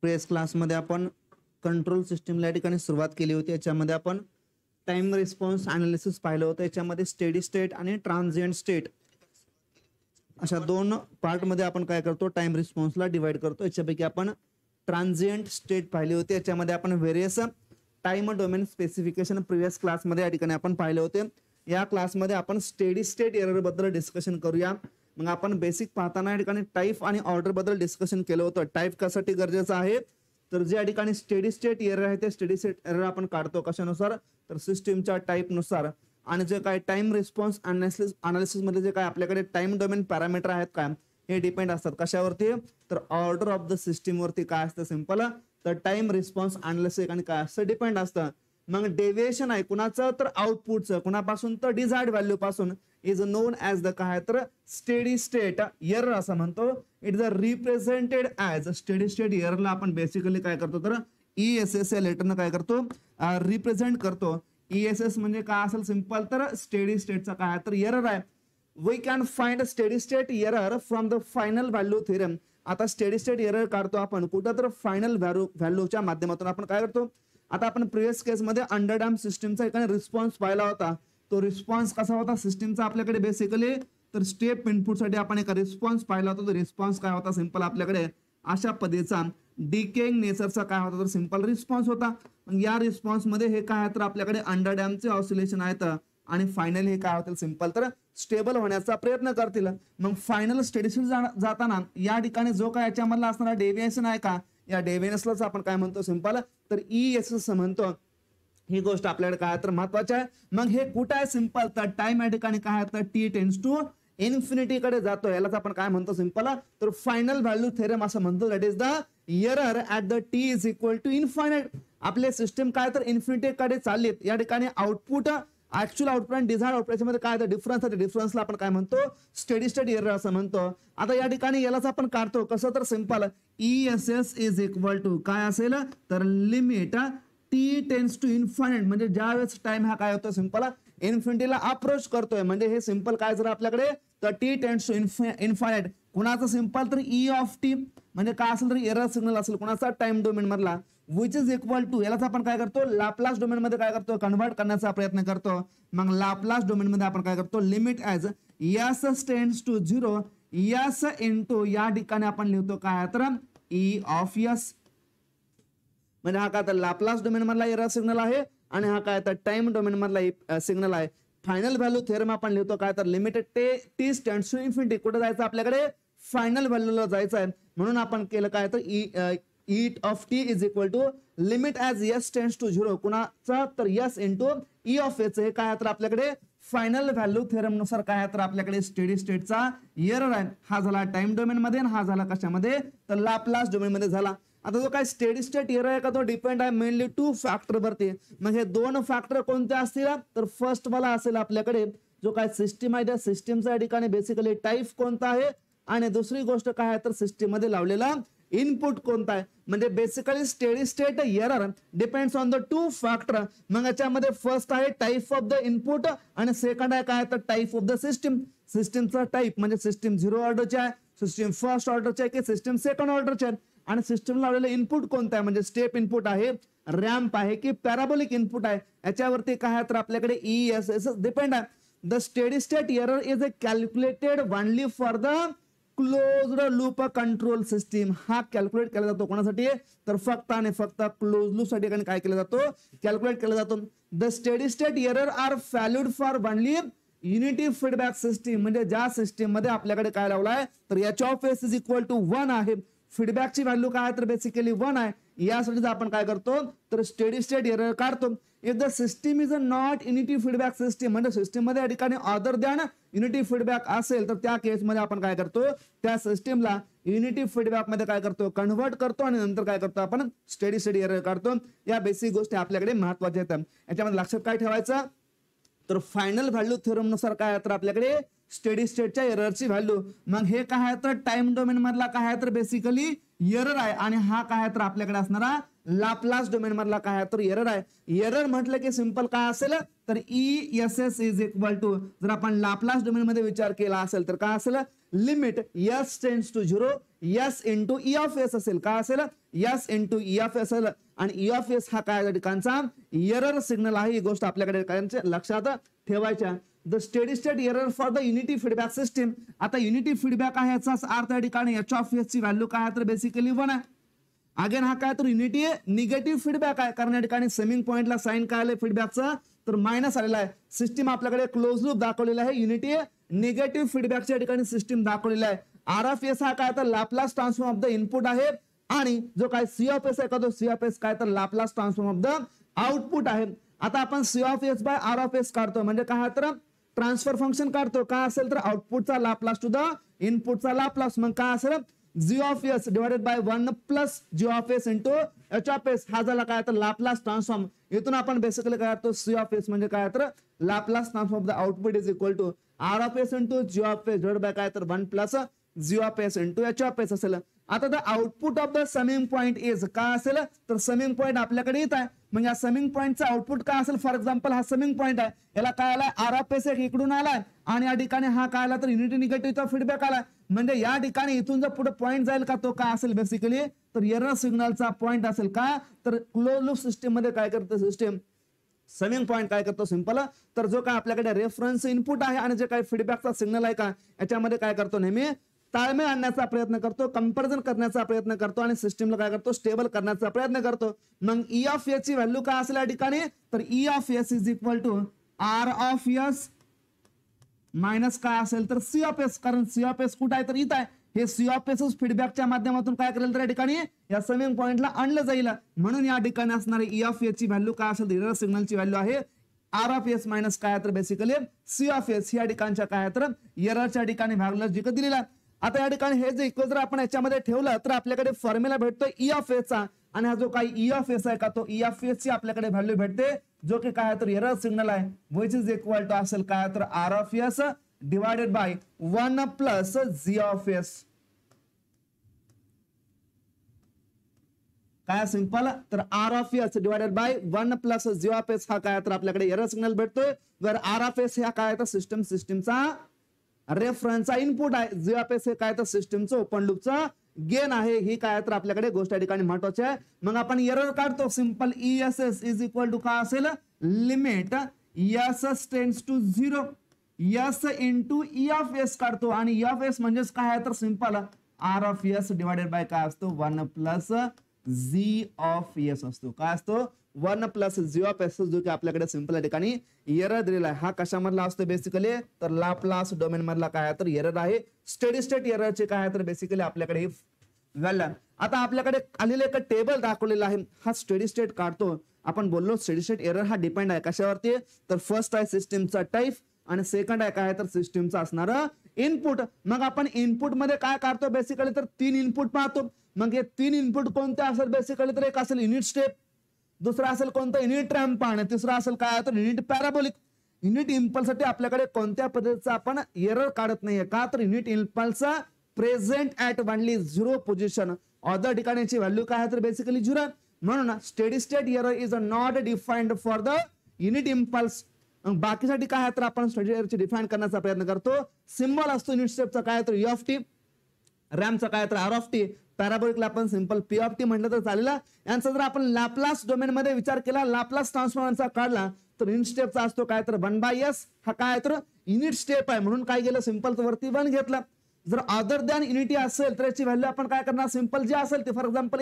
Press क्लासमध्ये आपण control सिस्टीमला या ठिकाणी सुरुवात केली होती. याच्यामध्ये आपण टाइम रिस्पॉन्स अनालिसिस पाहिलं होतं. याच्यामध्ये स्टेडी स्टेट आणि ट्रान्झिएंट स्टेट अशा दोन पार्टमध्ये आपण काय करतो, टाइम रिस्पॉन्सला डिवाइड करतो. याच्यापैकी आपण ट्रान्झिएंट स्टेट पाहिली होती. याच्यामध्ये आपण various time domain specification previous क्लासमध्ये या ठिकाणी आपण पाहिले होते. या क्लासमध्ये आपण स्टेडी स्टेट एरर बद्दल डिस्कशन करूया. मग आपण बेसिक पाहताना या ठिकाणी टाइप आणि ऑर्डर बद्दल डिस्कशन केलं होतं. टाइप कशासाठी गरजेचं आहे, तर जे या ठिकाणी स्टेडी स्टेट एरर आहे ते स्टेडी स्टेट एरर आपण काढतो कशानुसार, तर सिस्टीमच्या टाइप नुसार. आणि जे काय टाइम रिस्पॉन्स अनालिसिस मध्ये जे काय आपल्याकडे टाइम डोमेन पॅरामीटर आहेत काय, हे डिपेंड असतात कशावरती, तर ऑर्डर ऑफ द सिस्टीम वरती. काय असतं सिंपल, तर टाइम रिस्पॉन्स अनालिसिस आणि काय असतं डिपेंड असतं. मग डेव्हिएशन आहे कुणाचं, तर आउटपुटचं. कुणापासून, तर डिझायर्ड व्हॅल्यू पासून इज नोन ॲज द काय, तर स्टेडी स्टेट एरर असं म्हणतो. It is represented as steady state एररला आपण बेसिकली काय करतो, तर ESS या लेटरनं काय करतो, रिप्रेझेंट करतो. ESS म्हणजे काय असेल सिंपल, तर स्टेडी स्टेटचा काय, तर एरर आहे. We can find steady state error from the final value theorem. आता स्टेडी स्टेट एरर काढतो आपण कुठं, तर फायनल व्हॅल्यूच्या माध्यमातून. आपण काय करतो, आता आपण प्रिव्हियस केसमध्ये अंडरडॅम सिस्टीमचा एकाने रिस्पॉन्स पाहिला होता. तो रिस्पॉन्स कसा होता सिस्टीमचा आपल्याकडे बेसिकली, तर स्टेप इनपुटसाठी आपण एक रिस्पॉन्स पाहिला होता. तो रिस्पॉन्स काय होता सिंपल आपल्याकडे अशा पद्धतीचा डिकेइंग नेचरचा काय होता, तर सिंपल रिस्पॉन्स होता. या रिस्पॉन्स मध्ये हे काय, तर आपल्याकडे अंडरडॅमचे ऑसिलेशन आहेत आणि फायनली हे काय होतील सिंपल, तर स्टेबल होण्याचा प्रयत्न करतील. मग फायनल स्टेडी स्टेट जाताना या ठिकाणी जो काय याच्यामधला असणारा डेव्हिएशन आहे का, या डेव्हिएशनलाच आपण काय म्हणतो सिंपल, तर ESS म्हणतो. ही गोष्ट आपल्याकडे काय तर महत्वाची आहे. मग हे कुठं आहे सिंपल, तर टाइम या ठिकाणी काय, तर T टेन्स टू इन्फिनिटी कडे जातो. यालाच आपण काय म्हणतो सिंपल, तर फायनल व्हॅल्यू थेरम असं म्हणतो. That is the error at the T is equal to infinite. आपले सिस्टम काय तर इन्फिनिटी कडे चाललीत. या ठिकाणी आउटपुट ऍक्च्युअल आउटपुट आणि डिझायर्ड आउटपुट मध्ये काय डिफरन्स आहे, डिफरन्सला आपण काय म्हणतो, स्टेडी स्टेट एरर असं म्हणतो. आता या ठिकाणी यालाच आपण काढतो कसं, तर simple ESS is equal to काय असेल, तर limit T tends to infinite. म्हणजे ज्या वेळेस टाइम हा काय होतो सिंपल इन्फिनिटीला अप्रोच करतोय, म्हणजे हे सिंपल काय जर आपल्याकडे, तर T टेन्स टू इन्फायनाइट. कुणाचं सिंपल, तर E ऑफ T म्हणजे काय असेल, तर एरर सिग्नल असेल कुणाचा, टाइम डोमेन मधला. विच इज इक्वल टू यालाच आपण काय करतो, लाप्लास डोमेन मध्ये काय करतो, कन्वर्ट करण्याचा प्रयत्न करतो. मग लाप्लास डोमेन मध्ये आपण काय करतो, limit as S tends to 0 S into या ठिकाणी आपण लिहितो काय, तर E ऑफ S. म्हणजे हा काय तर लाप्लास डोमेन मधला एरर सिग्नल आहे आणि हा काय तर टाइम डोमेन मधला सिग्नल आहे. फायनल व्हॅल्यू थेरम आपण लिहितो काय, तर limited T tends to infinity. कुठे जायचं आपल्याकडे, फायनल व्हॅल्यूला जायचं आहे. म्हणून आपण केलं काय, तर E of T is equal to limit as S tends to 0 कुणाचा, तर S into E of S. हे काय तर आपल्याकडे फायनल व्हॅल्यू थेरम नुसार काय तर आपल्याकडे स्टेडी स्टेटचा एरर आहे. हा झाला टाइम डोमेन मध्ये आणि हा झाला कशामध्ये, तर लाप्लास डोमेन मध्ये झाला. आता जो काय स्टेडी स्टेट एरर आहे का, तो डिपेंड आहे मेनली 2 फॅक्टर वरती. मग हे 2 फॅक्टर कोणते असतील, तर फर्स्ट वाला असेल आपल्याकडे जो काय सिस्टीम आहे त्या सिस्टीमच्या ठिकाणी बेसिकली टाइप कोणता आहे, आणि दुसरी गोष्ट काय आहे, तर सिस्टीम मध्ये लावलेला इनपुट कोणता आहे. म्हणजे basically steady state error depends on the 2 factor. मग याच्यामध्ये फर्स्ट आहे टाइप ऑफ द इनपुट आणि सेकंड आहे काय, तर टाइप ऑफ द सिस्टीम. सिस्टीमचा टाइप म्हणजे सिस्टीम 0 ऑर्डरचे आहे, सिस्टीम फर्स्ट ऑर्डरचे आहे की सिस्टीम सेकंड ऑर्डरचे आहे, आणि सिस्टीम लावलेलं इनपुट कोणतं आहे, म्हणजे स्टेप इनपुट आहे, रॅम्प आहे की पॅराबोलिक इनपुट आहे. याच्यावरती काय आहे, तर आपल्याकडे ESS डिपेंड आहे. The steady state error is calculated only for the closed loop control system. हा कॅल्क्युलेट केला जातो कोणासाठी, तर फक्त आणि फक्त क्लोज लूप साठी काय केला जातो, कॅल्क्युलेट केला जातो. The steady state error are valued for only unity feedback system. म्हणजे ज्या सिस्टीम मध्ये आपल्याकडे काय लावलाय, तर H(S) इज इक्वल टू 1 आहे. फीडबॅकची व्हॅल्यू काय, तर बेसिकली 1 आहे. यासाठी आपण काय करतो, तर स्टेडी स्टेट एरर काढतो. If the system is a not unity feedback system, म्हणजे सिस्टीम मध्ये या ठिकाणी अदर दॅन युनिटी फीडबॅक असेल, तर त्या केसमध्ये आपण काय करतो, त्या सिस्टीमला युनिटी फीडबॅक मध्ये काय करतो, कन्वर्ट करतो आणि नंतर काय करतो, आपण स्टेडी स्टेट एरर काढतो. या बेसिक गोष्टी आपल्याकडे महत्वाच्या आहेत. याच्यामध्ये लक्षात काय ठेवायचं, तर फायनल व्हॅल्यू थेरम नुसार काय आहे, तर आपल्याकडे स्टेडी स्टेटच्या एररची व्हॅल्यू. मग हे काय आहे, तर टाइम डोमेन मधला काय आहे, तर बेसिकली एरर आहे, आणि हा काय आहे, तर आपल्याकडे असणारा लाप्लास डोमेन मधला काय आहे, तर एरर आहे. एरर म्हटलं की सिंपल काय असेल, तर ESS इज इक्वल टू, जर आपण लाप्लास डोमेन मध्ये विचार केला असेल तर काय असेल, limit S tends to 0 S into E of S असेल. काय असेल, S into E of S आणि ई ऑफ एस हा काय ठिकाणचा एरर सिग्नल आहे. ही गोष्ट आपल्याकडे लक्षात ठेवायच्या. The steady state error for the unity feedback system. आता युनिटी फीडबॅक आहे याचा अर्थ या ठिकाणी एच ऑफ एस ची व्हॅल्यू काय तर बेसिकली 1 आहे. अगेन हा काय तर युनिटी निगेटिव्ह फीडबॅक आहे, कारण या ठिकाणी समिंग पॉइंटला साइन काय आलं फीडबॅकचं तर मायनस आलेला आहे. सिस्टीम आपल्याकडे क्लोज लूप दाखवलेला आहे, युनिटी निगेटिव्ह फीडबॅकच्या ठिकाणी सिस्टीम दाखवलेला आहे. आर ऑफ एस हा काय तर Laplace transform of the input आहे आणि जो काय सी ऑफ एस आहे का तो सी ऑफ एस काय तर Laplace transform of the output आहे. आता आपण C of S by R of S काढतो म्हणजे काय तर ट्रान्सफर फंक्शन काढतो. काय असेल तर आउटपुटचा लॅपलास टू द इनपुटचा लॅपलास. मग काय असेल G of S divided by 1 plus G of S into H of S हा झाला काय तर लॅपलास ट्रान्सफॉर्म. इथून आपण बेसिकली काय करतो सी ऑफ एस म्हणजे काय तर Laplace transform of the output is equal to R of S into G of S divided by काय तर 1 plus G of S into H of S असेल. आता the output of the summing point is काय असेल तर summing point आपल्याकडे येत आहे म्हणजे या समिंग पॉइंटचा आउटपुट काय असेल. फॉर एक्झाम्पल हा समिंग पॉइंट आहे, याला काय आलाय आर ऑफ एस इकडून आलाय आणि या ठिकाणी हा काय आला तर युनिटी निगेटिव्हचा फीडबॅक आलाय. म्हणजे या ठिकाणी इथून जर पुढे पॉइंट जाईल का तो काय असेल बेसिकली तर एरर सिग्नलचा पॉइंट असेल का तर क्लोज लूप सिस्टीम मध्ये काय करते सिस्टीम समिंग पॉइंट काय करतो सिंपल तर जो काय आपल्याकडे रेफरन्स इनपुट आहे आणि जे काय फीडबॅकचा सिग्नल आहे का याच्यामध्ये काय करतो नेहमी ताळमेळ आणण्याचा प्रयत्न करतो, कंपॅरिझन करण्याचा प्रयत्न करतो आणि सिस्टीमला काय करतो स्टेबल करण्याचा प्रयत्न करतो. मग ई ऑफ एस ची व्हॅल्यू काय असेल या ठिकाणी तर E of S is equal to R of S minus काय असेल तर सी ऑफ एस, कारण सी ऑफ एस कुठं आहे तर इथं आहे. हे सी ऑफ एस फीडबॅकच्या माध्यमातून काय करेल तर या ठिकाणी या समिंग पॉइंटला आणलं जाईल. म्हणून या ठिकाणी असणारे ई ऑफ एस ची व्हॅल्यू काय असेल एरर सिग्नलची व्हॅल्यू आहे आर ऑफ एस मायनस काय तर बेसिकली सी ऑफ एस या ठिकाणच्या काय तर एररच्या ठिकाणी भागलं जिकडे दिलेला आहे. आता या ठिकाणी हे जे इक्वेशन जर आपण याच्यामध्ये ठेवलं तर आपल्याकडे फॉर्म्युला भेटतो ई ऑफ एस चा आणि हा जो काही ई ऑफ एस आहे का तो ई ऑफ एस ची आपल्याकडे व्हॅल्यू भेटते जो की काय तर एरर सिग्नल आहे विच इज इक्वल टू असेल काय तर R of S divided by 1 plus G of S. काय सिंपल तर R of S divided by 1 plus G of S हा काय तर आपल्याकडे एरर सिग्नल भेटतोय. जर आर ऑफ एस हा काय तर सिस्टमचा रेफरन्सचा इनपुट आहे, जी ऑफ एस हे काय तर सिस्टमचं ओपन लूपचा गेन आहे. ही काय तर आपल्याकडे गोष्ट या ठिकाणी महत्वाची आहे. मग आपण एरर काढतो simple E S S is equal to काय असेल limit S tends to 0 S into E of S काढतो आणि ई ऑफ एस म्हणजेच काय आहे तर simple R of S divided by काय असतो 1 प्लस जी ऑफ एस असतो. काय असतो 1 प्लस जी ऑफ एस जो की आपल्याकडे सिंपल या ठिकाणी एरर दिलेला आहे. हा कशामधला असतो बेसिकली तर लाप्लास डोमेन मधला काय तर एरर आहे. स्टेडी स्टेट एररचे काय तर बेसिकली आपल्याकडे व्हॅल्यू. आता आपल्याकडे आलेलं एक टेबल दाखवलेला आहे. हा स्टेडी स्टेट काढतो. आपण बोललो स्टेडी स्टेट एरर हा डिपेंड आहे कशावरती तर फर्स्ट आहे सिस्टीमचा टाईप आणि सेकंड आहे काय तर सिस्टीमचा असणार इनपुट. मग आपण इनपुट मध्ये काय काढतो बेसिकली तर 3 इनपुट पाहतो. मग हे 3 इनपुट कोणते असेल बेसिकली तर एक असेल युनिट स्टेप, दुसरा असेल कोणतं युनिट रॅम्प आणि तिसरा असेल काय तर युनिट पॅराबोलिक. युनिट इम्पल्स साठी आपल्याकडे कोणत्या पद्धतीचा आपण एरर काढत नाहीये का तर युनिट इम्पल्सचा present at only 0 position other ठिकाणीची व्हॅल्यू काय आहे तर बेसिकली 0. म्हणून steady state error is not defined for the unit impulse. बाकीसाठी काय आहे तर आपण स्टेडी एररची डिफाइन करण्याचा प्रयत्न करतो. सिम्बॉल असतो युनिट स्टेपचा काय तर ई ऑफ टी, रॅम्पचा काय तर आर ऑफ टी, पॅराबोलिकला आपण सिंपल पी ऑफ टी म्हटलं तर चालेल. यांचा जर आपण लॅपलास डोमेन मध्ये विचार केला लॅपलास ट्रान्सफॉर्मचा काढला तर युनिट स्टेपचा असतो काय तर 1/s. हा काय तर युनिट स्टेप आहे म्हणून काय गेलं सिंपल वरती 1 घेतला. जर अदर दॅन युनिटी असेल तर याची व्हॅल्यू आपण काय करणार सिंपल जे असेल ते for example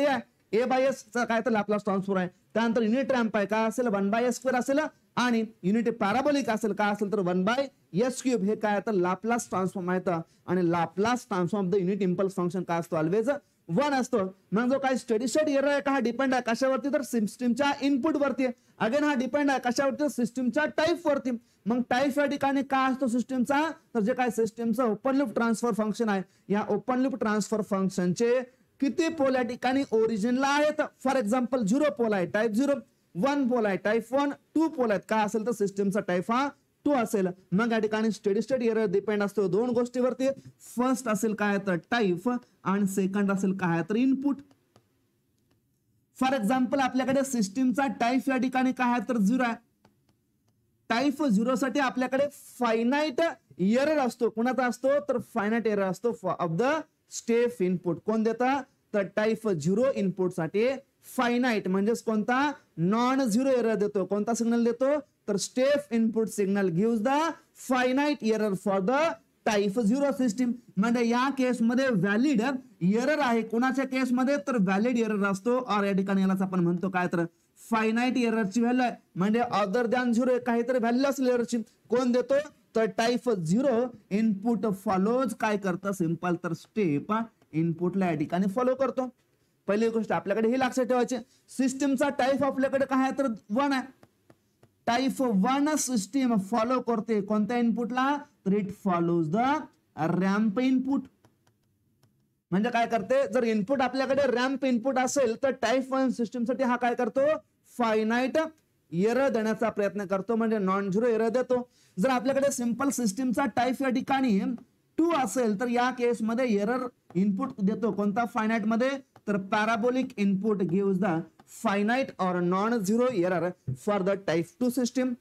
A by S चा काय तर लॅपलास ट्रान्सफॉर्म आहे. त्यानंतर युनिट रॅम्प आहे काय असेल 1/s² असेल आणि युनिट पॅराबोलिक असेल काय असेल तर 1/s³. हे काय तर लॅपलास ट्रान्सफॉर्म आहे आणि Laplace transform the unit impulse function काय असतो ऑलवेज 1 असतो. मग जो काय स्टेडी स्टेट एरर आहे का हा डिपेंड आहे कशावरती तर सिस्टीमच्या इनपुट वरती. अगेन हा डिपेंड आहे कशावरती सिस्टीमच्या टाईप वरती. मग टाईप या ठिकाणी काय असतो सिस्टीमचा तर जे काय सिस्टीमचा ओपन लूप ट्रान्सफर फंक्शन आहे या ओपन लूप ट्रान्सफर फंक्शनचे किती पोल या ठिकाणी ओरिजिनला आहेत. फॉर एक्झाम्पल 0 पोल आहे टाईप 0, 1 पोल आहे टाईप 1, 2 पोल आहेत काय असेल तर सिस्टीमचा टाईप हा 2 असेल. मग या ठिकाणी स्टेडी स्टेट एरर डिपेंड असतो 2 गोष्टीवरती. फर्स्ट असेल काय तर टाईप आणि सेकंड असेल काय तर इनपुट. फॉर एक्झाम्पल आपल्याकडे सिस्टीमचा टाईप या ठिकाणी काय तर 0 आहे. टाईप 0 साठी आपल्याकडे फायनाइट एरर असतो. कोणाचा असतो तर फायनाइट एरर असतो ऑफ द स्टेप इनपुट. कोण देता तर टाईप 0 इनपुट साठी फायनाईट म्हणजेच कोणता नॉन झिरो एरर देतो. कोणता सिग्नल देतो तर step input signal gives the finite error for the type 0 system. म्हणजे या केसमध्ये व्हॅलिड एरर आहे. कोणाच्या केसमध्ये तर व्हॅलिड एरर असतो. और या ठिकाणी यालाच आपण म्हणतो काय तर फायनाईट एररची व्हॅल्यू आहे. म्हणजे अदर दॅन 0 काहीतरी व्हॅल्यू असेल एररची. कोण देतो तर टाईप 0 इनपुट फॉलोज काय करतं सिंपल तर स्टेप इनपुटला या ठिकाणी फॉलो करतो. पहिली गोष्ट आपल्याकडे हे लक्षात ठेवायची सिस्टीमचा टाईप आपल्याकडे काय आहे तर 1 आहे. टाईप 1 सिस्टीम फॉलो करते कोणत्या इनपुटला तर it follows the ramp input. म्हणजे काय करते जर इनपुट आपल्याकडे रॅम्प इनपुट असेल तर टाईप 1 सिस्टीम साठी हा काय करतो फायनाईट एरर देण्याचा प्रयत्न करतो. म्हणजे नॉन झिरो एरर देतो. जर आपल्याकडे सिंपल सिस्टीमचा टाईप या ठिकाणी 2 असेल तर या केसमध्ये एरर इनपुट देतो कोणता फायनाईट मध्ये तर parabolic input gives the finite और non zero error for the type 2 system.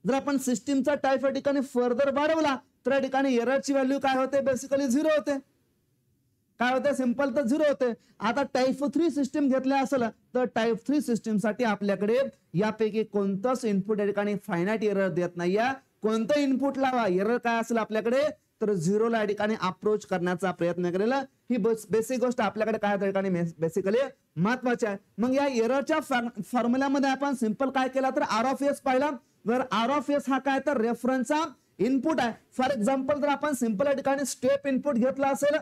जर आपण सिस्टीमचा टाईप या ठिकाणी फर्दर वाढवला तर या ठिकाणी एररची व्हॅल्यू काय होते बेसिकली 0 होते. काय होते सिंपल तर 0 होते. आता टाईप 3 सिस्टीम घेतल्या असेल तर टाईप 3 सिस्टीम साठी आपल्याकडे यापैकी कोणतंच इनपुट या ठिकाणी फायनाईट एरर देत नाही. कोणतं इनपुट लावा एरर काय असेल आपल्याकडे तर 0 ला या ठिकाणी अप्रोच करण्याचा प्रयत्न केलेला. ही बेसिक गोष्ट आपल्याकडे काय त्या ठिकाणी बेसिकली महत्वाची आहे. मग या एररच्या फॉर्म्युल्यामध्ये आपण सिंपल काय केला तर आर ऑफ एस पाहिला. जर आर ऑफ एस हा काय तर रेफरन्सचा इनपुट आहे. फॉर एक्झाम्पल जर आपण सिंपल या ठिकाणी स्टेप इनपुट घेतला असेल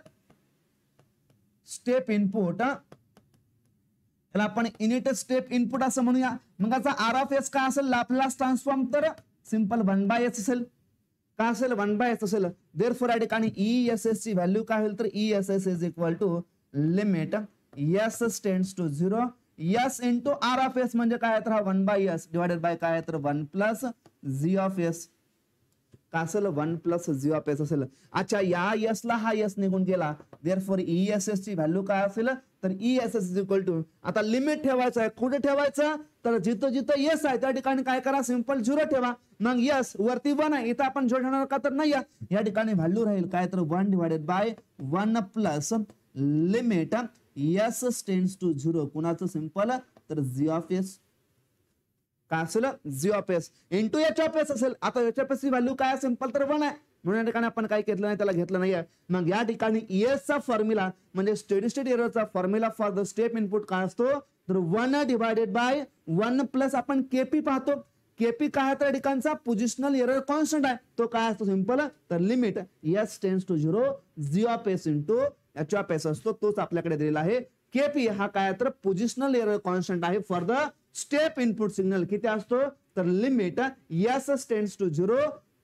स्टेप इनपुट त्याला आपण युनिट स्टेप इनपुट असं म्हणूया. मग याचा आर ऑफ एस काय असेल लॅपलास ट्रान्सफॉर्म तर सिंपल 1/s असेल. काय असेल 1/s असेल. देअरफॉर या ठिकाणी ESS ची व्हॅल्यू काय होईल तर ESS is equal to limit S tends to 0 S into R of S म्हणजे काय तर हा 1/s डिवाइडेड बाय काय तर 1 प्लस जी ऑफ एस काय असेल 1 प्लस जी ऑफ एस असेल. अच्छा या एस ला हा एस निघून गेला. देअरफॉर ESS ची व्हॅल्यू काय असेल तर ESS इज इक्वल टू आता लिमिट ठेवायचं आहे. कुठे ठेवायचं तर जिथं जिथं एस आहे त्या ठिकाणी काय करा सिंपल 0 ठेवा. मग यस वरती 1 आहे इथं आपण जोडणार का तर नाही या ठिकाणी व्हॅल्यू राहील काय तर 1 divided by 1 plus limit S tends to 0 कुणाचं सिंपल तर जी ऑफ एस काय असेल G of S into H of S असेल. आता एच ऑफ एस ची व्हॅल्यू काय सिंपल तर 1 आहे म्हणून या ठिकाणी आपण काय घेतलं नाही त्याला घेतलं नाही. मग या ठिकाणी ES चा फॉर्म्युला म्हणजे स्टेडी स्टेट एररचा formula for the step input काय असतो तर 1 डिवाइडेड बाय 1 प्लस आपण केपी पाहतो. केपी काय तर ठिकाणचा पोझिशनल एरर कॉन्स्टंट आहे. तो काय असतो सिंपल तर limit S tends to 0 G of S into H of S असतो. तोच आपल्याकडे दिलेला आहे. केपी हा काय तर पोझिशनल एरर कॉन्स्टंट आहे for the step input signal. किती असतो तर limit S tends to 0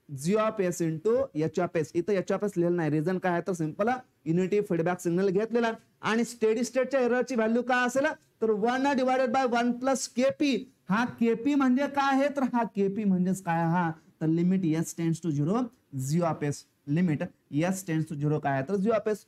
G of S into H of S. इथं एच ऑफ एस लिहिलं नाही. रिझन काय आहे तर सिंपल युनिटी फीडबॅक सिग्नल घेतलेला आणि स्टेडी स्टेटच्या एररची व्हॅल्यू काय असेल तर 1 डिवाइडेड बाय 1 प्लस केपी. हा केपी म्हणजे काय आहे तर हा केपी म्हणजेच काय हा तर limit S tends to 0 G of S. Limit S tends to 0 काय आहे तर G of S.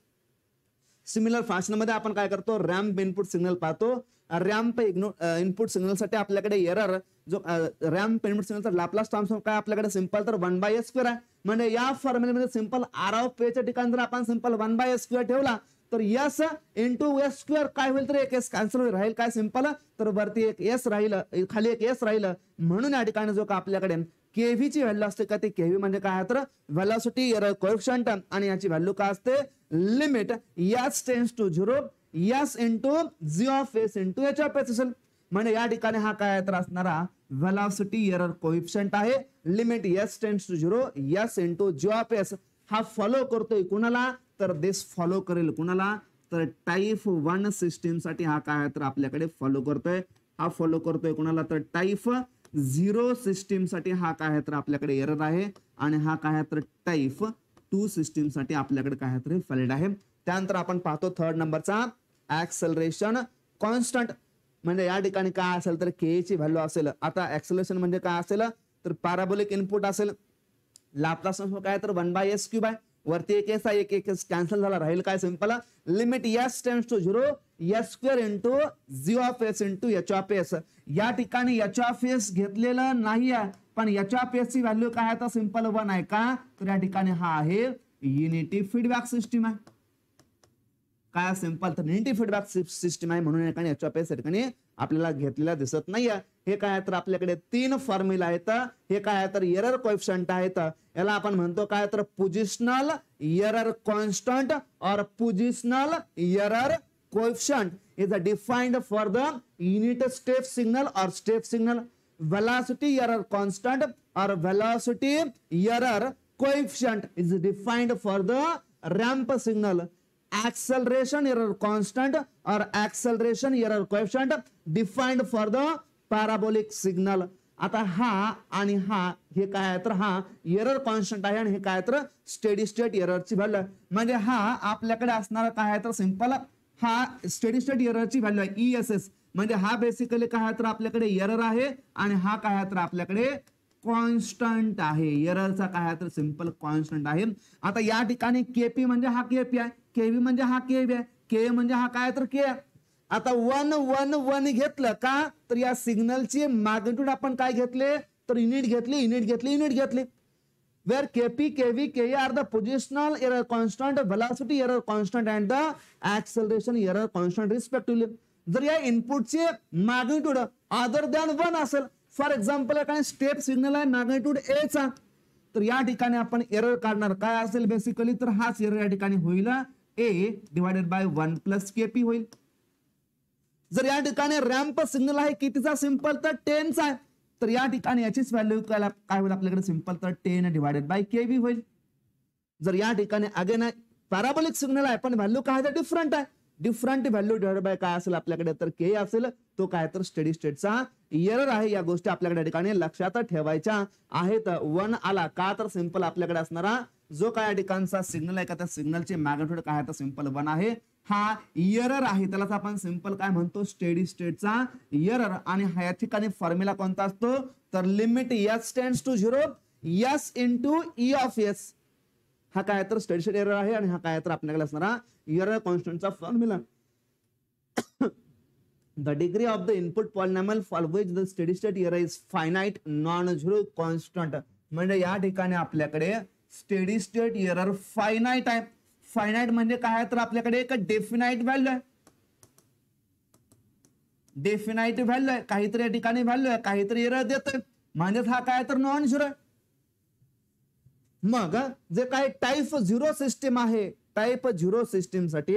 Similar fashion मध्ये आपण काय करतो रॅम्प इनपुट सिग्नल पाहतो. रॅम्प इनपुट सिग्नल साठी आपल्याकडे एरर जो रॅम्प इनपुट सिग्नलचा लॅपलास ट्रान्सफॉर्म काय आपल्याकडे सिंपल तर 1/s² आहे. म्हणजे या फॉर्म्युल्यामध्ये सिंपल आर ऑफ एच्या ठिकाणी जर आपण सिंपल 1/s² ठेवला तर S इंटू S² काय होईल तर एक S कॅन्सल राहील. काय सिंपल तर वरती एक S राहील खाली एक S राहील. म्हणून या ठिकाणी जो का आपल्याकडे केव्ही ची व्हॅल्यू असते का ती केव्ही म्हणजे काय तर व्हेलॉसिटी एरर कोएफिशिएंट आणि याची व्हॅल्यू काय असते limit S tends to 0 S into G of S into H of S असेल. म्हणजे या ठिकाणी हा काय तर असणारा व्हेलॉसिटी एरर कोएफिशिएंट आहे. Limit S tends to 0 S into G of S हा फॉलो करतोय कुणाला तर दिस फॉलो करेल कुणाला तर टाईप 1 सिस्टीम साठी हा काय तर आपल्याकडे फॉलो करतोय. हा फॉलो करतोय कुणाला तर टाईप 0 सिस्टीम साठी हा काय तर आपल्याकडे एरर आहे आणि हा काय तर टाईप 2 सिस्टीम साठी आपल्याकडे काय तर व्हॅलिड आहे. त्यानंतर आपण पाहतो थर्ड नंबरचा ऍक्सेलरेशन कॉन्स्टंट. म्हणजे या ठिकाणी काय असेल तर के ची व्हॅल्यू असेल. आता ऍक्सेलरेशन म्हणजे काय असेल तर पॅराबोलिक इनपुट असेल. लॅपलास ट्रान्सफॉर्म काय तर 1/s³ आहे. वरती एक एस आहे एक कॅन्सल झाला राहील काय simple limit S tends to 0 S² into G of S into H of S. या ठिकाणी एच ऑफ एस घेतलेलं नाही आहे पण एच ऑफ एस ची व्हॅल्यू काय आहे तर सिंपल 1 आहे का तर या ठिकाणी हा आहे युनिटी फीडबॅक सिस्टीम आहे. काय सिंपल तर युनिटी फीडबॅक सिस्टम आहे म्हणून या ठिकाणी HF या ठिकाणी आपल्याला घेतलेला दिसत नाहीये. हे काय तर आपल्याकडे 3 फॉर्म्युला आहेत. हे काय तर एरर कोएफिशिएंट आहेत. याला आपण म्हणतो काय तर पोझिशनल एरर कॉन्स्टंट और positional error coefficient is defined for the unit step signal or step signal. Velocity error constant or velocity error coefficient is defined for the ramp signal. Acceleration error constant or acceleration error coefficient defined for the parabolic signal. आता हा आणि हा हे काय तर हा error constant आहे आणि हे काय तर स्टेडी स्टेट एररची व्हॅल्यू आहे. म्हणजे हा आपल्याकडे असणारा काय तर सिंपल हा स्टेडी स्टेट एररची व्हॅल्यू आहे ESS. म्हणजे हा बेसिकली काय तर आपल्याकडे एरर आहे आणि हा काय तर आपल्याकडे कॉन्स्टंट आहे. एररचा काय तर सिंपल कॉन्स्टंट आहे. आता या ठिकाणी केपी म्हणजे हा केपी आहे, केव्ही म्हणजे हा केव्ही आहे, के म्हणजे हा काय तर के आहे. आता 1 1 1 घेतलं का तर या सिग्नलची मॅग्निट्यूड आपण काय घेतले तर युनिट घेतली. Where KP, KV, KA are the positional error constant, velocity error constant and the acceleration error constant respectively. जर या इनपुटचे मॅग्निट्यूड अदर दॅन 1 असेल, फॉर एक्झाम्पल या स्टेप सिग्नल आहे मॅग्निट्यूड A चा, तर या ठिकाणी आपण एरर काढणार काय असेल बेसिकली तर हाच एरर या ठिकाणी होईल A divided by 1 plus KP होईल. जर या ठिकाणी रॅम्प सिग्नल आहे कितीचा सिंपल तर 10 चा आहे, तर या ठिकाणी याचीच व्हॅल्यू काय होईल आपल्याकडे सिंपल तर 10 डिवाइडेड बाय केव्ही होईल. जर या ठिकाणी अगेन पॅराबोलिक सिग्नल आहे पण व्हॅल्यू काय आहे डिफरंट आहे, डिफरंट व्हॅल्यू डिवाइड बाय काय असेल आपल्याकडे तर के असेल, तो काय तर स्टेडी स्टेटचा एरर आहे. या गोष्टी आपल्याकडे ठिकाणी लक्षात ठेवायच्या आहेत. 1 आला का तर सिंपल आपल्याकडे असणारा जो काय ठिकाणचा सिग्नल आहे का त्या सिग्नलचे मॅग्निट्यूड काय तर सिंपल 1 आहे. हा एरर आहे त्यालाच आपण सिंपल काय म्हणतो स्टेडी स्टेटचा एरर. आणि ह्या ठिकाणी फॉर्म्युला कोणता असतो तर limit S tends to 0 S into E of S. हा काय तर स्टेडी स्टेट एरर आहे आणि हा काय तर आपल्याकडे असणारा एरर कॉन्स्टंटचा formula. The degree of the input polynomial for which the steady state error is finite non-zero constant. म्हणजे या ठिकाणी आपल्याकडे स्टेडी स्टेट एरर फायनाइट आहे. फायनाइट म्हणजे काय तर आपल्याकडे एक डेफिनाइट व्हॅल्यू आहे, डेफिनाइट व्हॅल्यू आहे, काहीतरी या ठिकाणी व्हॅल्यू आहे, काहीतरी एरर देतोय म्हणजेच हा काय तर नॉन झिरो आहे. मग जे काय टाईप 0 सिस्टीम आहे टाईप 0 सिस्टीम साठी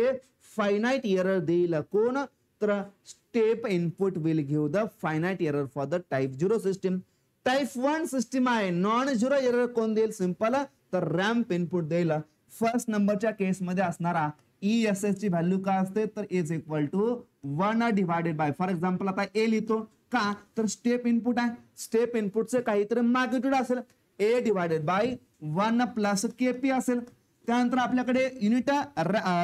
फायनाइट एरर देईल कोण तर step input will give the finite error for the type 0 system. Type 1 system आहे नॉन झिरो एरर कोण देईल सिंपल तर रॅम्प इनपुट देईल. फर्स्ट नंबरच्या केस मध्ये असणारा ESS ची व्हॅल्यू काय असते तर is equal to 1 divided by for example आता A लिहितो का तर स्टेप इनपुट आहे, स्टेप इनपुटचे काहीतरी मॅग्निट्यूड असेल A divided by 1 plus KP असेल. त्यानंतर आपल्याकडे युनिट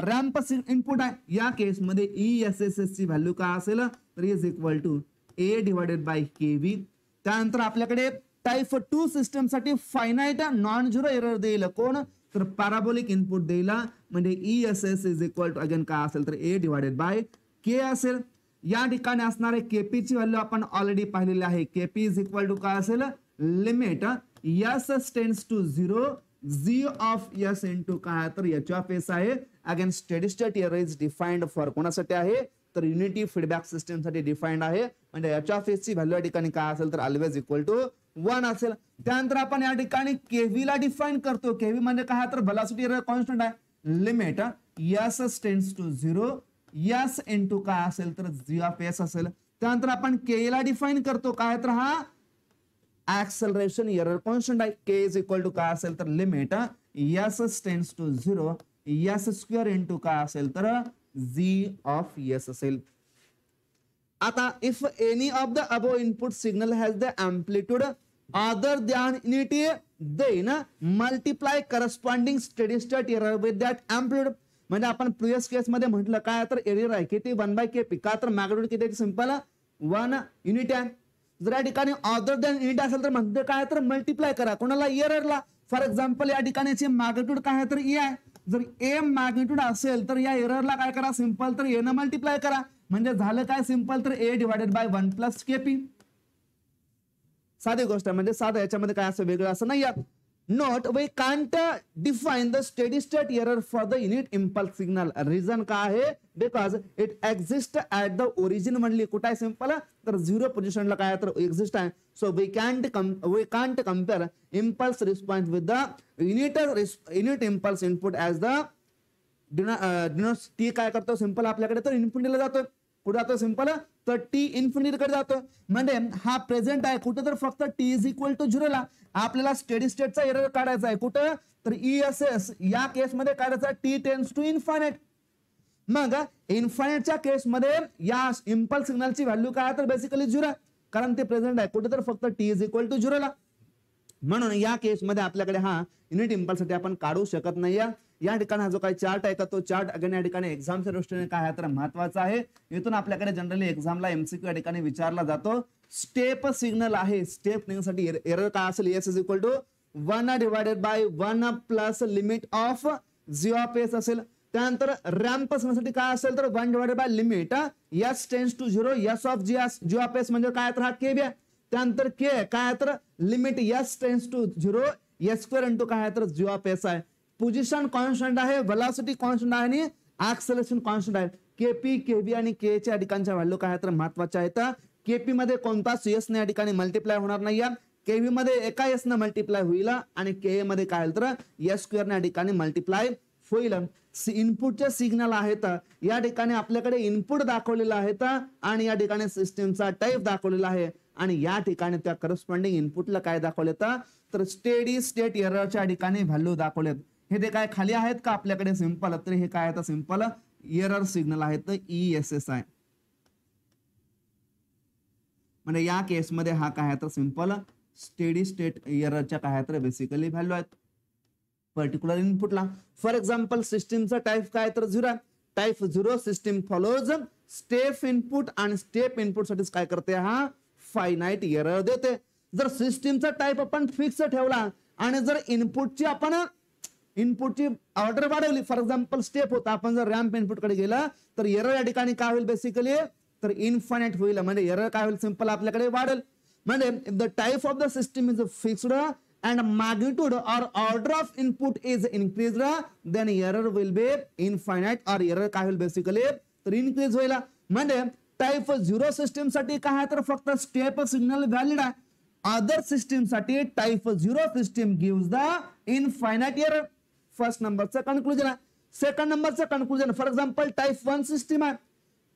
रॅम्प इनपुट आहे, या केस मध्ये ESS ची व्हॅल्यू काय असेल तर is equal to A divided by KV. त्यानंतर आपल्याकडे टाईप 2 सिस्टम साठी फायनाइट नॉन झिरो एरर देईल कोण तर पॅराबोलिक इनपुट देईल म्हणजे ESS is equal to again काय असेल तर A डिवाइडेड बाय K असेल. या ठिकाणी असणारे KP ची व्हॅल्यू आपण ऑलरेडी पाहिलेली आहे. KP इज इक्वल टू काय असेल limit S tends to 0 Z of S into काय तर HF आहे. Again steady state error is defined for कोणासाठी आहे तर युनिटी फीडबॅक सिस्टम साठी डिफाइंड आहे. म्हणजे HF ची व्हॅल्यू या ठिकाणी काय असेल तर ऑलवेज इक्वल टू 1 असेल. त्यानंतर आपण या ठिकाणी केव्ही ला डिफाइन करतो. केव्ही म्हणजे काय तर व्हेलॉसिटी एरर कॉन्स्टंट आहे. Limit S tends to 0 S into काय असेल तर Z ऑफ S असेल. त्यानंतर आपण के ला डिफाइन करतो काय तर हा ऍक्सेलरेशन एरर कॉन्स्टंट आहे. K इज इक्वल टू काय असेल तर limit S tends to 0 S square into काय असेल तर Z ऑफ S असेल. आता if any of the above input signal has the amplitude other than unity then multiply corresponding steady state error with that amplitude. म्हणजे आपण previous केस मध्ये म्हटलं काय तर एरर आहे किती 1/KP का तर मॅग्निट्यूड किती सिंपल 1 युनिट आहे. जर या ठिकाणी other than unity असेल तर म्हणते काय तर मल्टिप्लाय करा कोणाला एररला. फॉर एक्झाम्पल या ठिकाणीची मॅग्निट्यूड काय तर E आहे. जर A मॅग्निट्यूड असेल तर या एररला काय करा सिंपल तर A न मल्टिप्लाय करा म्हणजे झालं काय सिंपल तर A divided by 1 plus KP. साधी गोष्ट आहे म्हणजे साधं याच्यामध्ये काय असं वेगळं असं नाही. Note, we can't define the steady state error for the unit impulse signal. Reason काय आहे? Because it exists at the origin म्हणली कुठे आहे सिंपल तर 0 पोझिशनला काय तर एक्झिस्ट आहे. So we can't compare impulse response with the unit impulse input as the T काय करतो सिंपल आपल्याकडे तर इन्फिनिटीला जातो. कुठे जातो सिंपल तर टी इन्फिनिटी कडे जातो. म्हणजे हा प्रेझेंट आहे कुठे तर फक्त टी इज इक्वल टू 0 ला. आपल्याला स्टेडी स्टेटचा एरर काढायचा आहे कुठं तर ESS या केसमध्ये काढायचा टी टेन्स टू इन्फायनाइट. मग इन्फायनाइटच्या केसमध्ये या इम्पल्स सिग्नलची व्हॅल्यू काय तर बेसिकली 0 कारण ते प्रेझेंट आहे कुठे तर फक्त टी इज इक्वल टू 0 ला. म्हणून या केसमध्ये आपल्याकडे हा युनिट इम्पल्स साठी आपण काढू शकत नाही. या ठिकाणी हा जो काही चार्ट आहे का तो चार्ट अगेन या ठिकाणी एक्झामच्या दृष्टीने काय आहे तर महत्वाचा आहे. इथून आपल्याकडे जनरली एक्झामला MCQ या ठिकाणी विचारला जातो. स्टेप सिग्नल आहे स्टेप निघण्यासाठी एरर काय असेल S is equal to 1 divided by 1 plus limit of G of S असेल. त्यानंतर रॅम्प सिग्नलसाठी काय असेल तर 1 divided by limit S tends to 0 S of G of S म्हणजे काय तर हा के बी आहे. त्यानंतर के काय तर limit S tends to 0 S square into काय तर जी ऑफ एस आहे. पोझिशन कॉन्स्टंट आहे वेलोसिटी कॉन्स्टंट आहे आणि ऍक्सेलरेशन कॉन्स्टंट आहे. केपी केबी आणि के च्या ठिकाणच्या व्हॅल्यू काय तर महत्वाच्या आहेत. केपी मध्ये कोणताच एस ने या ठिकाणी मल्टिप्लाय होणार नाही. केव्ही मध्ये एका एस न मल्टिप्लाय होईल आणि के मध्ये काय तर एस स्क्वेअर या ठिकाणी मल्टिप्लाय होईल. इनपुटचे सिग्नल आहेत या ठिकाणी आपल्याकडे इनपुट दाखवलेलं आहेत आणि या ठिकाणी सिस्टीमचा टाइप दाखवलेला आहे आणि या ठिकाणी त्या करस्पॉन्डिंग इनपुटला काय दाखवलेत तर स्टेडी स्टेट एररच्या ठिकाणी व्हॅल्यू दाखवलेत. हे ते काय खाली आहेत का आपल्याकडे सिंपल तर हे काय आहे सिंपल एरर सिग्नल आहेत ESS आहे. म्हणजे या केसमध्ये हा काय आहे तर सिंपल स्टेडी स्टेट एररच्या काय तर बेसिकली व्हॅल्यू आहेत पर्टिक्युलर इनपुटला. फॉर एक्झाम्पल सिस्टीमचा टाइप काय तर 0 type 0 system follows step input आणि स्टेप इनपुट साठी काय करते हा फायनाइट एरर देते. जर सिस्टीमचा टाइप आपण फिक्स ठेवला आणि जर इनपुटची ऑर्डर वाढवली फॉर एक्झाम्पल स्टेप होता आपण जर रॅम्प इनपुट कडे गेला तर एरर या ठिकाणी काय होईल बेसिकली तर इन्फायनाइट होईल. म्हणजे एरर काय होईल सिंपल आपल्याकडे वाढेल. म्हणजे if the type of the system is fixed and magnitude or order of input is increased then error will be infinite or error काय होईल बेसिकली तर इनक्रीज होईल. म्हणजे टाइप 0 सिस्टीम साठी काय तर फक्त स्टेप सिग्नल व्हॅलिड आहे. अदर सिस्टीम साठी type 0 system gives the infinite error. First नंबरचं कन्क्लुजन आहे. सेकंड नंबरचं conclusion for example type 1 system आहे.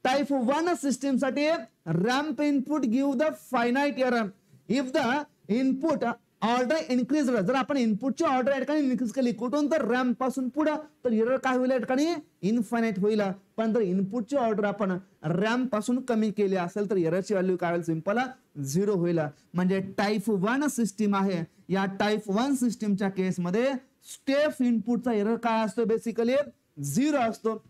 टाइप 1 सिस्टीम साठी ramp input give the finite error if the input order increase जर आपण इनपुटची ऑर्डर या ठिकाणी इन्क्रीज केली कुठून तर रॅम्प पासून पुढे तर एरर काय होईल या ठिकाणी इन्फायनाइट होईल. पण जर इनपुटची ऑर्डर आपण रॅम्प पासून कमी केली असेल तर एररची व्हॅल्यू काय होईल सिंपल 0 होईल. म्हणजे टाइप 1 सिस्टीम आहे. या टाइप 1 सिस्टीमच्या केसमध्ये स्टेप इनपुटचा एरर काय असतो बेसिकली 0 असतो.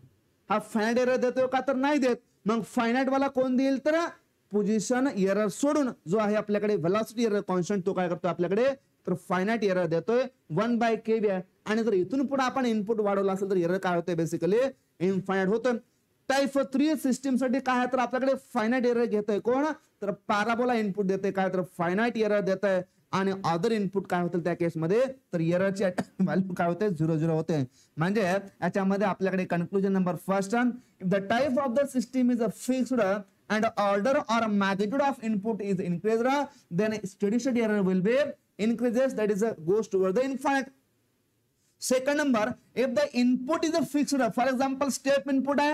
हा फायनाइट एरर देतोय का तर नाही देत. मग फायनाइट वाला कोण देईल तर पोझिशन एरर सोडून जो आहे आपल्याकडे वेलोसिटी एरर कॉन्स्टंट तो काय करतो आपल्याकडे तर फायनाइट एरर देतोय 1/kb आहे. आणि जर इथून पुढे आपण इनपुट वाढवला असेल तर एरर काय होतोय बेसिकली इन्फायनाइट होतोय. टाइप 3 सिस्टीम साठी काय तर आपल्याकडे फायनाइट एरर घेतोय कोण तर पॅराबोला इनपुट देते काय तर फायनाइट एरर देतोय आणि अदर इनपुट काय होतील त्या केसमध्ये तर एररची व्हॅल्यू काय होते 0 होते. म्हणजे याच्यामध्ये आपल्याकडे conclusion number first if the type of the system is fixed and order or magnitude of input is increased then steady state error will be increases that is goes toward the infinite. Second number if the input is fixed for example step input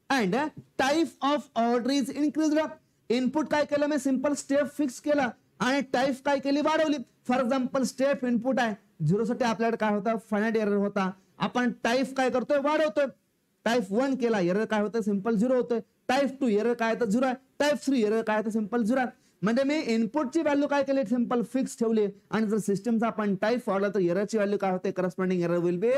and type of order is increased input काय केलं मी simple step fix केला आणि type काय केली वाढवली. For example step input आहे 0 साठी आपल्याकडे काय होता फायनाइट एरर होता. आपण टाइप काय करतोय वाढवतोय. टाइप 1 केला एरर काय होतं सिंपल 0 होतोय. टाइप 2 एरर काय तर 0 आहे. टाइप 3 एरर काय तर सिंपल 0 आहे. म्हणजे मी इनपुटची व्हॅल्यू काय केली सिंपल फिक्स ठेवली आणि जर सिस्टमचा आपण टाइप वाढला तर एररची व्हॅल्यू काय होते करस्पॉन्डिंग एरर विल बी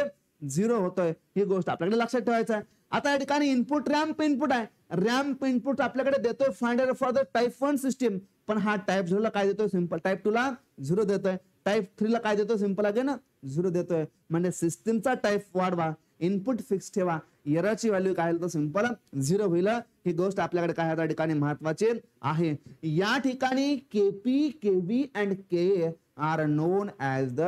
0 होतोय. ही गोष्ट आपल्याकडे लक्षात ठेवायचं आहे. आता या ठिकाणी इनपुट रॅम्प इनपुट आहे. रॅम्प इनपुट आपल्याकडे देतोय find for the type 1 system पण हा टाइप 0 ला काय देतोय सिंपल टाइप 2 ला 0 देतोय. टाइप 3 ला काय देतोय सिंपल अगेन 0 देतोय. म्हणजे सिस्टीमचा टाइप वाढवा इनपुट फिक्स ठेवा एररची व्हॅल्यू काय तर सिंपल 0 होईल. ही गोष्ट आपल्याकडे काय त्या ठिकाणी महत्वाची आहे. या ठिकाणी KP KB and K are known as the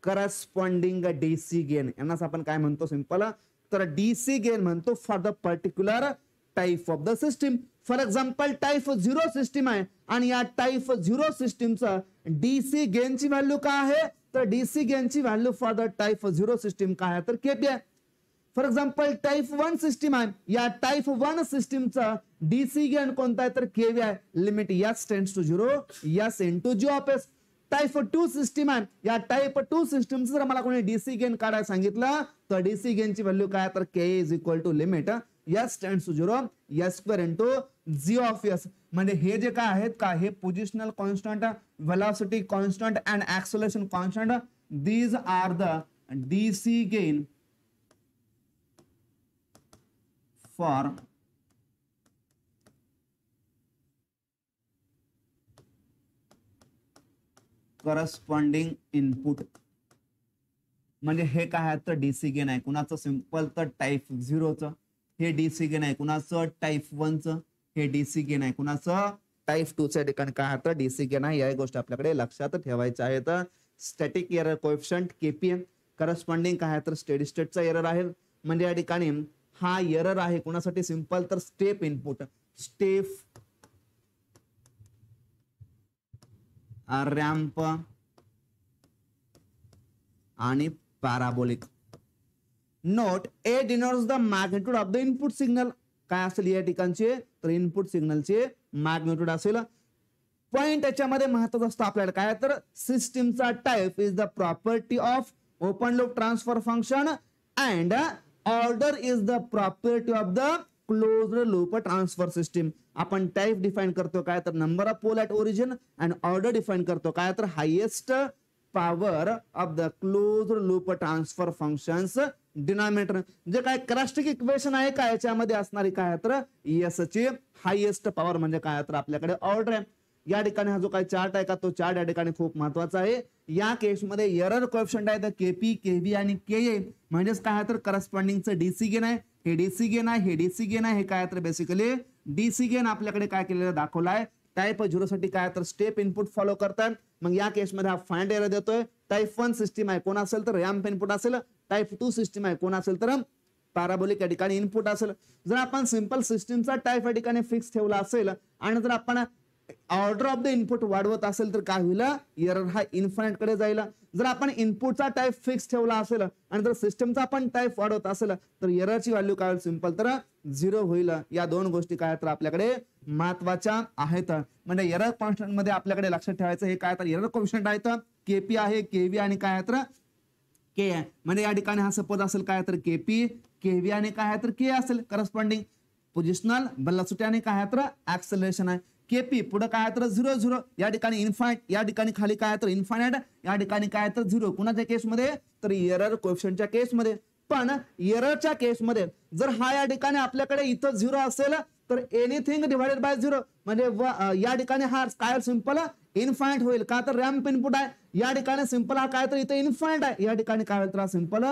corresponding DC gain, यांनाच आपण काय म्हणतो सिंपल, तर डीसी गेन म्हणतो for the particular type of the system. For example type 0 system आहे आणि या टाइप 0 सिस्टीमचा डीसी गेनची व्हॅल्यू काय आहे, तर डीसी गेनची value for the type 0 system काय आहे, तर केपी आहे. फॉर एक्झाम्पल टाइप 1 सिस्टीम आहे, या टाइप 1 सिस्टीमचा डीसी गेन कोणता आहे, तर केवी आहे. Limit S tends to 0 S into G of S. Type 2 system आहे, या टाइप 2 सिस्टीमचं जर मला कोणी डीसी गेन काढायला सांगितलं तर डीसी गेनची व्हॅल्यू काय, तर K is equal to limit S tends to 0 S square into G of S. म्हणजे हे जे काय आहेत का, हे positional constant, velocity constant and acceleration constant, these are the DC gain for corresponding input. म्हणजे हे काय आहे, तर डीसी गेन आहे कुणाचं, सिंपल तर टाइप 0चं. हे डीसी गेन आहे कुणाचं, टाइप 1चं. हे डीसी गेन आहे कुणाचं, टाइप 2च्या ठिकाणी काय आहे, तर डीसी गेन आहे. या गोष्टी आपल्याकडे लक्षात ठेवायच्या आहेत. Static error coefficient KP, corresponding काय आहे, तर स्टेडी स्टेटचा एरर आहे. म्हणजे या ठिकाणी हा एरर आहे कुणासाठी, सिंपल तर स्टेप इनपुट, स्टेप रॅम्प आणि parabolic. Note A denotes the magnitude of the input signal. काय असेल या ठिकाणचे, तर इनपुट सिग्नलचे मॅग्निट्यूड असेल. पॉइंट याच्यामध्ये महत्वाचा असतो आपल्याला काय, तर सिस्टीमचा type is the property of open loop transfer function and order is the property of the closed loop transfer system. आपण टाइप डिफाइन करतो काय, तर number of pole at origin, and order define करतो काय, तर highest power of the closed loop transfer functions denominator. जे काय क्रॅस्टिक equation आहे का, याच्यामध्ये असणारी काय, तर एस ची हायेस्ट पॉवर म्हणजे काय, तर आपल्याकडे ऑर्डर आहे. या ठिकाणी हा जो काही चार्ट आहे का, तो चार्ट या ठिकाणी खूप महत्वाचा आहे. या केसमध्ये एरर कोएफिशियंट आहे तर केपी, केव्ही आणि के. म्हणजेच काय, तर करस्पॉन्डिंगचं डीसी गेन आहे, हे डीसी गेन आहे, हे डीसी गेन आहे. हे काय, तर बेसिकली डीसी गेन आपल्याकडे काय केलेलं दाखवला आहे. टाइप 0 साठी काय, तर स्टेप इनपुट फॉलो करतात. मग या केसमध्ये हा फाइंड एरर देतोय. टाइप 1 सिस्टीम आहे कोण असेल, तर रॅम्प इनपुट असेल. टाइप 2 सिस्टीम आहे कोण असेल, तर पॅराबोलिक या ठिकाणी इनपुट असेल. जर आपण सिंपल सिस्टीमचा टाइप या ठिकाणी फिक्स ठेवला असेल आणि जर आपण ऑर्डर ऑफ द इनपुट वाढवत असेल तर काय होईल, एरर हा इन्फाइनाइट कडे जाईल. जर आपण इनपुटचा टाइप फिक्स ठेवला असेल आणि जर सिस्टमचा आपण टाइप वाढवत असेल तर एररची व्हॅल्यू काय होईल, सिंपल तर 0 होईल. या दोन गोष्टी काय तर आपल्याकडे महत्वाच्या आहेत. म्हणजे एरर कॉन्स्टंट मध्ये आपल्याकडे लक्षात ठेवायचं हे काय, तर एरर कॉन्स्टंट आहेत केपी आहे, केव्ही आणि काय आहे, तर के आहे. म्हणजे या ठिकाणी हा सपोज असेल काय, तर केपी, केव्ही आणि काय आहे, तर के असेल. करस्पॉन्डिंग पोझिशनल व्हेलॉसिटी आणि काय आहे, तर ऍक्सेलरेशन आहे. केपी पुढे काय तर 0 0, या ठिकाणी इन्फाइनाइट, या ठिकाणी खाली काय तर इन्फाइनाइट, या ठिकाणी काय तर 0. कुणाच्या केसमध्ये, तर एरर कोएफिशियंटच्या केसमध्ये. पण एररच्या केसमध्ये जर हा या ठिकाणी आपल्याकडे इथं 0 असेल तर एनिथिंग डिवाइडेड बाय 0 म्हणजे या ठिकाणी हा काय सिंपल इन्फाइनाइट होईल. का तर रॅम्प इनपुट आहे. या ठिकाणी सिंपल हा काय तर इथे इन्फाइनाइट आहे. या ठिकाणी काय होईल, तर सिंपल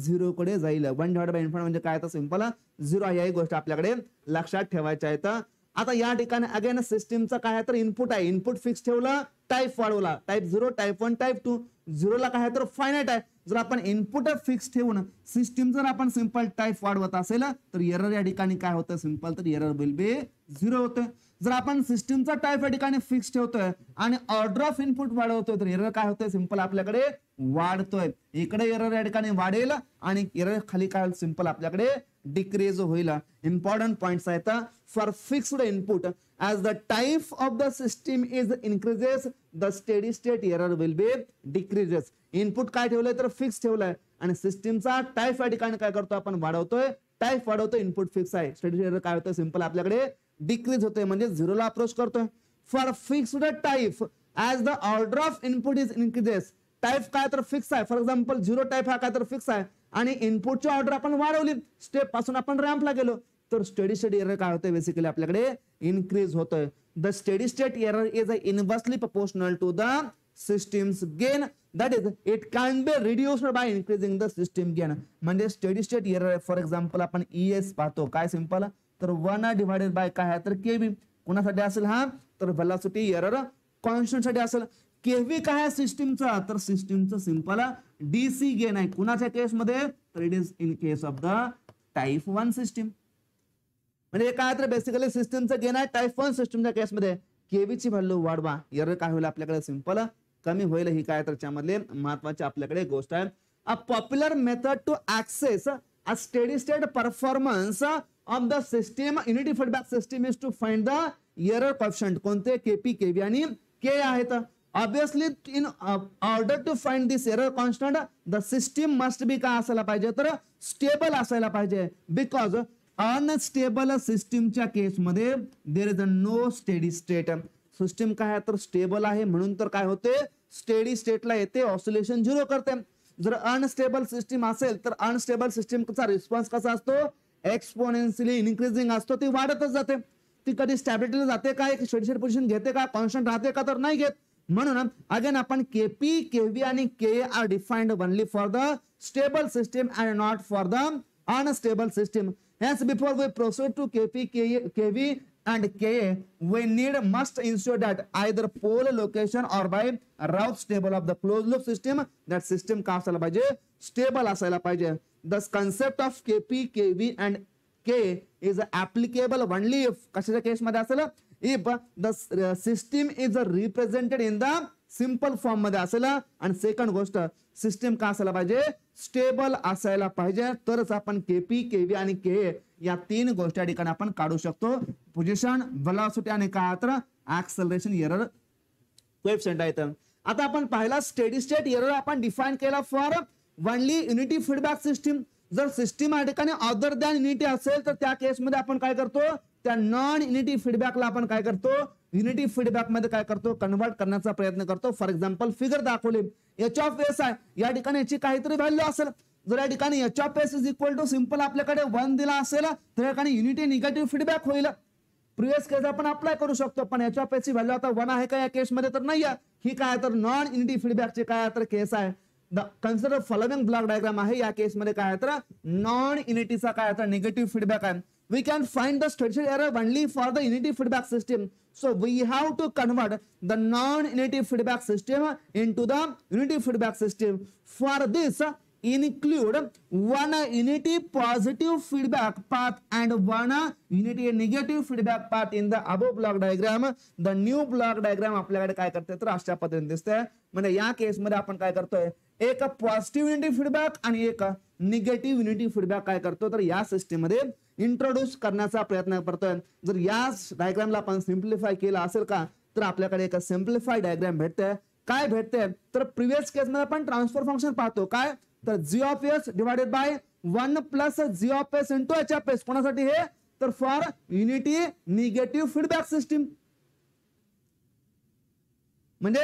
0 कडे जाईल. 1 डिवाइडेड बाय इन्फाइनाइट म्हणजे काय तर सिंपल 0 आहे. ही गोष्ट आपल्याकडे लक्षात ठेवायची आहे. आता या ठिकाणी अगेन सिस्टीमचा काय तर इनपुट आहे. इनपुट फिक्स ठेवला, टाइप वाढवला, टाइप 0, टाइप 1, टाइप 2. 0 ला काय तर फायनाइट आहे. जर आपण इनपुट फिक्स ठेवून सिस्टीम जर आपण सिंपल टाइप वाढवत असेल तर एरर या ठिकाणी काय होतं, सिंपल तर एरर विल बी 0 होतं. जर आपण सिस्टीमचा टाइप या ठिकाणी फिक्स ठेवतोय आणि ऑर्डर ऑफ इनपुट वाढवतोय तर एरर काय होतोय, सिंपल आपल्याकडे वाढतोय. इकडे एरर या ठिकाणी वाढेल आणि एरर खाली काय सिंपल आपल्याकडे डिक्रीज होईल. इम्पॉर्टंट पॉइंट्स आहेत. For fixed input as the type of the system is increases the steady state error will be decreases. Input काय ठेवलंय तर फिक्स ठेवलाय आणि सिस्टीमचा टाइप या ठिकाणी काय करतो आपण वाढवतोय, टाइप वाढवतोय, इनपुट फिक्स आहे. स्टेडी स्टेट एरर काय होतं, सिंपल आपल्याकडे डिक्रीज होतोय म्हणजे 0 ला अप्रोच करतोय. For fixed type as the order of input is increases, type काय तर फिक्स आहे. फॉर एक्झाम्पल 0 टाइप हा काय तर फिक्स आहे आणि इनपुटची ऑर्डर आपण वाढवली, स्टेप पासून आपण रॅम्पला गेलो तर स्टेडी स्टेट एरर काय होतंय, बेसिकली आपल्याकडे इनक्रीज होतोय. The steady state error is inversely proportional to the system's gain, that is it can be reduced by increasing the system gain. म्हणजे steady state error for example आपण ES पाहतो काय simple तर 1 divided by काय तर KB. कोणासाठी असेल हा तर व्हेलॉसिटी एरर कॉन्स्टंट साठी असेल. केव्ही काय आहे सिस्टीमचा, तर सिस्टीमचं सिंपल डीसी गेन आहे. कुणाच्या केसमध्ये, तर it is in case of the type 1 system. म्हणजे काय तर बेसिकली सिस्टीमचं गेन आहे टाईप 1 सिस्टीमच्या केसमध्ये. केव्हीची व्हॅल्यू वाढवा, एरर काय होईल आपल्याकडे, सिंपल कमी होईल. ही काय तर त्याच्यामधले महत्वाची आपल्याकडे गोष्ट आहे. A popular method to access a steady state performance of the system unity feedback system is to find the error coefficient. कोणते, केपी, केव्ही आणि के आहेत. Obviously in order to find this error constant the system must be काय असायला पाहिजे, तर stable असायला पाहिजे. Because unstable सिस्टीमच्या केसमध्ये there is a no steady state. System काय आहे, तर स्टेबल आहे म्हणून तर काय होते, स्टेडी स्टेटला येते, ऑसिलेशन 0 करते. जर अनस्टेबल सिस्टीम असेल तर अनस्टेबल सिस्टीमचा रिस्पॉन्स कसा असतो, एक्सपोनेन्शियली इन्क्रीजिंग असतो, ती वाढतच जाते. ती कधी स्टॅबिलिटीला जाते का, एक स्टेडी स्टेट पोझिशन घेते का, कॉन्स्टंट राहते का, तर नाही घेत. म्हणून अगेन आपण केपी, केव्ही आणि K are defined only for the stable system and not for the unstable system. Hence, before we proceed to KP, KV and KA, we must ensure that either pole location or by route stable of the closed loop system, that system का असायला पाहिजे, stable असायला पाहिजे. The concept of KP, KV and K is applicable only if कशाच्या केस मध्ये असेल, if the system is represented in the simple form मध्ये असेल. आणि सेकंड गोष्ट, सिस्टीम का असायला पाहिजे, स्टेबल असायला पाहिजे. तरच आपण केपी, केव्ही आणि के या 3 गोष्टी या ठिकाणी आपण काढू शकतो. पोझिशन, व्हेलॉसिटी आणि काय तर ऍक्सेलरेशन एरर कोएफिशिएंट आहेत. आता आपण पाहिला स्टेडी स्टेट एरर आपण डिफाइन केला for only unity feedback system. जर सिस्टीम या ठिकाणी अदर दॅन युनिटी असेल तर त्या केसमध्ये आपण काय करतो, त्या नॉन युनिटी फीडबॅकला आपण काय करतो, युनिटी फीडबॅक मध्ये काय करतो, कन्वर्ट करण्याचा प्रयत्न करतो. फॉर एक्झाम्पल फिगर दाखवली, एच ऑफ एस आहे, या ठिकाणी याची काहीतरी व्हॅल्यू असेल. जर या ठिकाणी H of S is equal to simple आपल्याकडे 1 दिला असेल तर या ठिकाणी युनिटी निगेटिव्ह फीडबॅक होईल. प्रिव्हियस केस आपण अप्लाय करू शकतो, पण एच ऑफ एस ची व्हॅल्यू आता 1 आहे का या केसमध्ये, तर नाही आहे. ही काय तर नॉन युनिटी फीडबॅकची काय तर केस आहे. The consider following block diagram आहे. या केसमध्ये काय तर नॉन युनिटीचा काय तर निगेटिव्ह फीडबॅक आहे. We can find the steady state error only for the unity feedback system. So we have to convert the non-unity feedback system into the unity feedback system. For this, include one unity positive feedback path and one unity negative feedback path in the above block diagram. The new block diagram आपल्याकडे काय करते, तर अशा पद्धतीने दिसते. म्हणजे या case मध्ये आपण काय करतोय, एक पॉझिटिव्ह युनिटी फीडबॅक आणि एक निगेटिव्ह युनिटी फीडबॅक काय करतो, तर या सिस्टीम मध्ये इंट्रोड्यूस करण्याचा प्रयत्न करतोय. जर या डायग्रामला आपण सिम्प्लिफाय केला असेल का, तर आपल्याकडे एक सिम्प्लिफाय डायग्राम भेटते. काय भेटते, तर प्रिव्हियस केस मध्ये आपण ट्रान्सफर फंक्शन पाहतो, काय तर G of S divided by 1 plus G of S into H of S. कोणासाठी हे, तर for unity negative feedback system. म्हणजे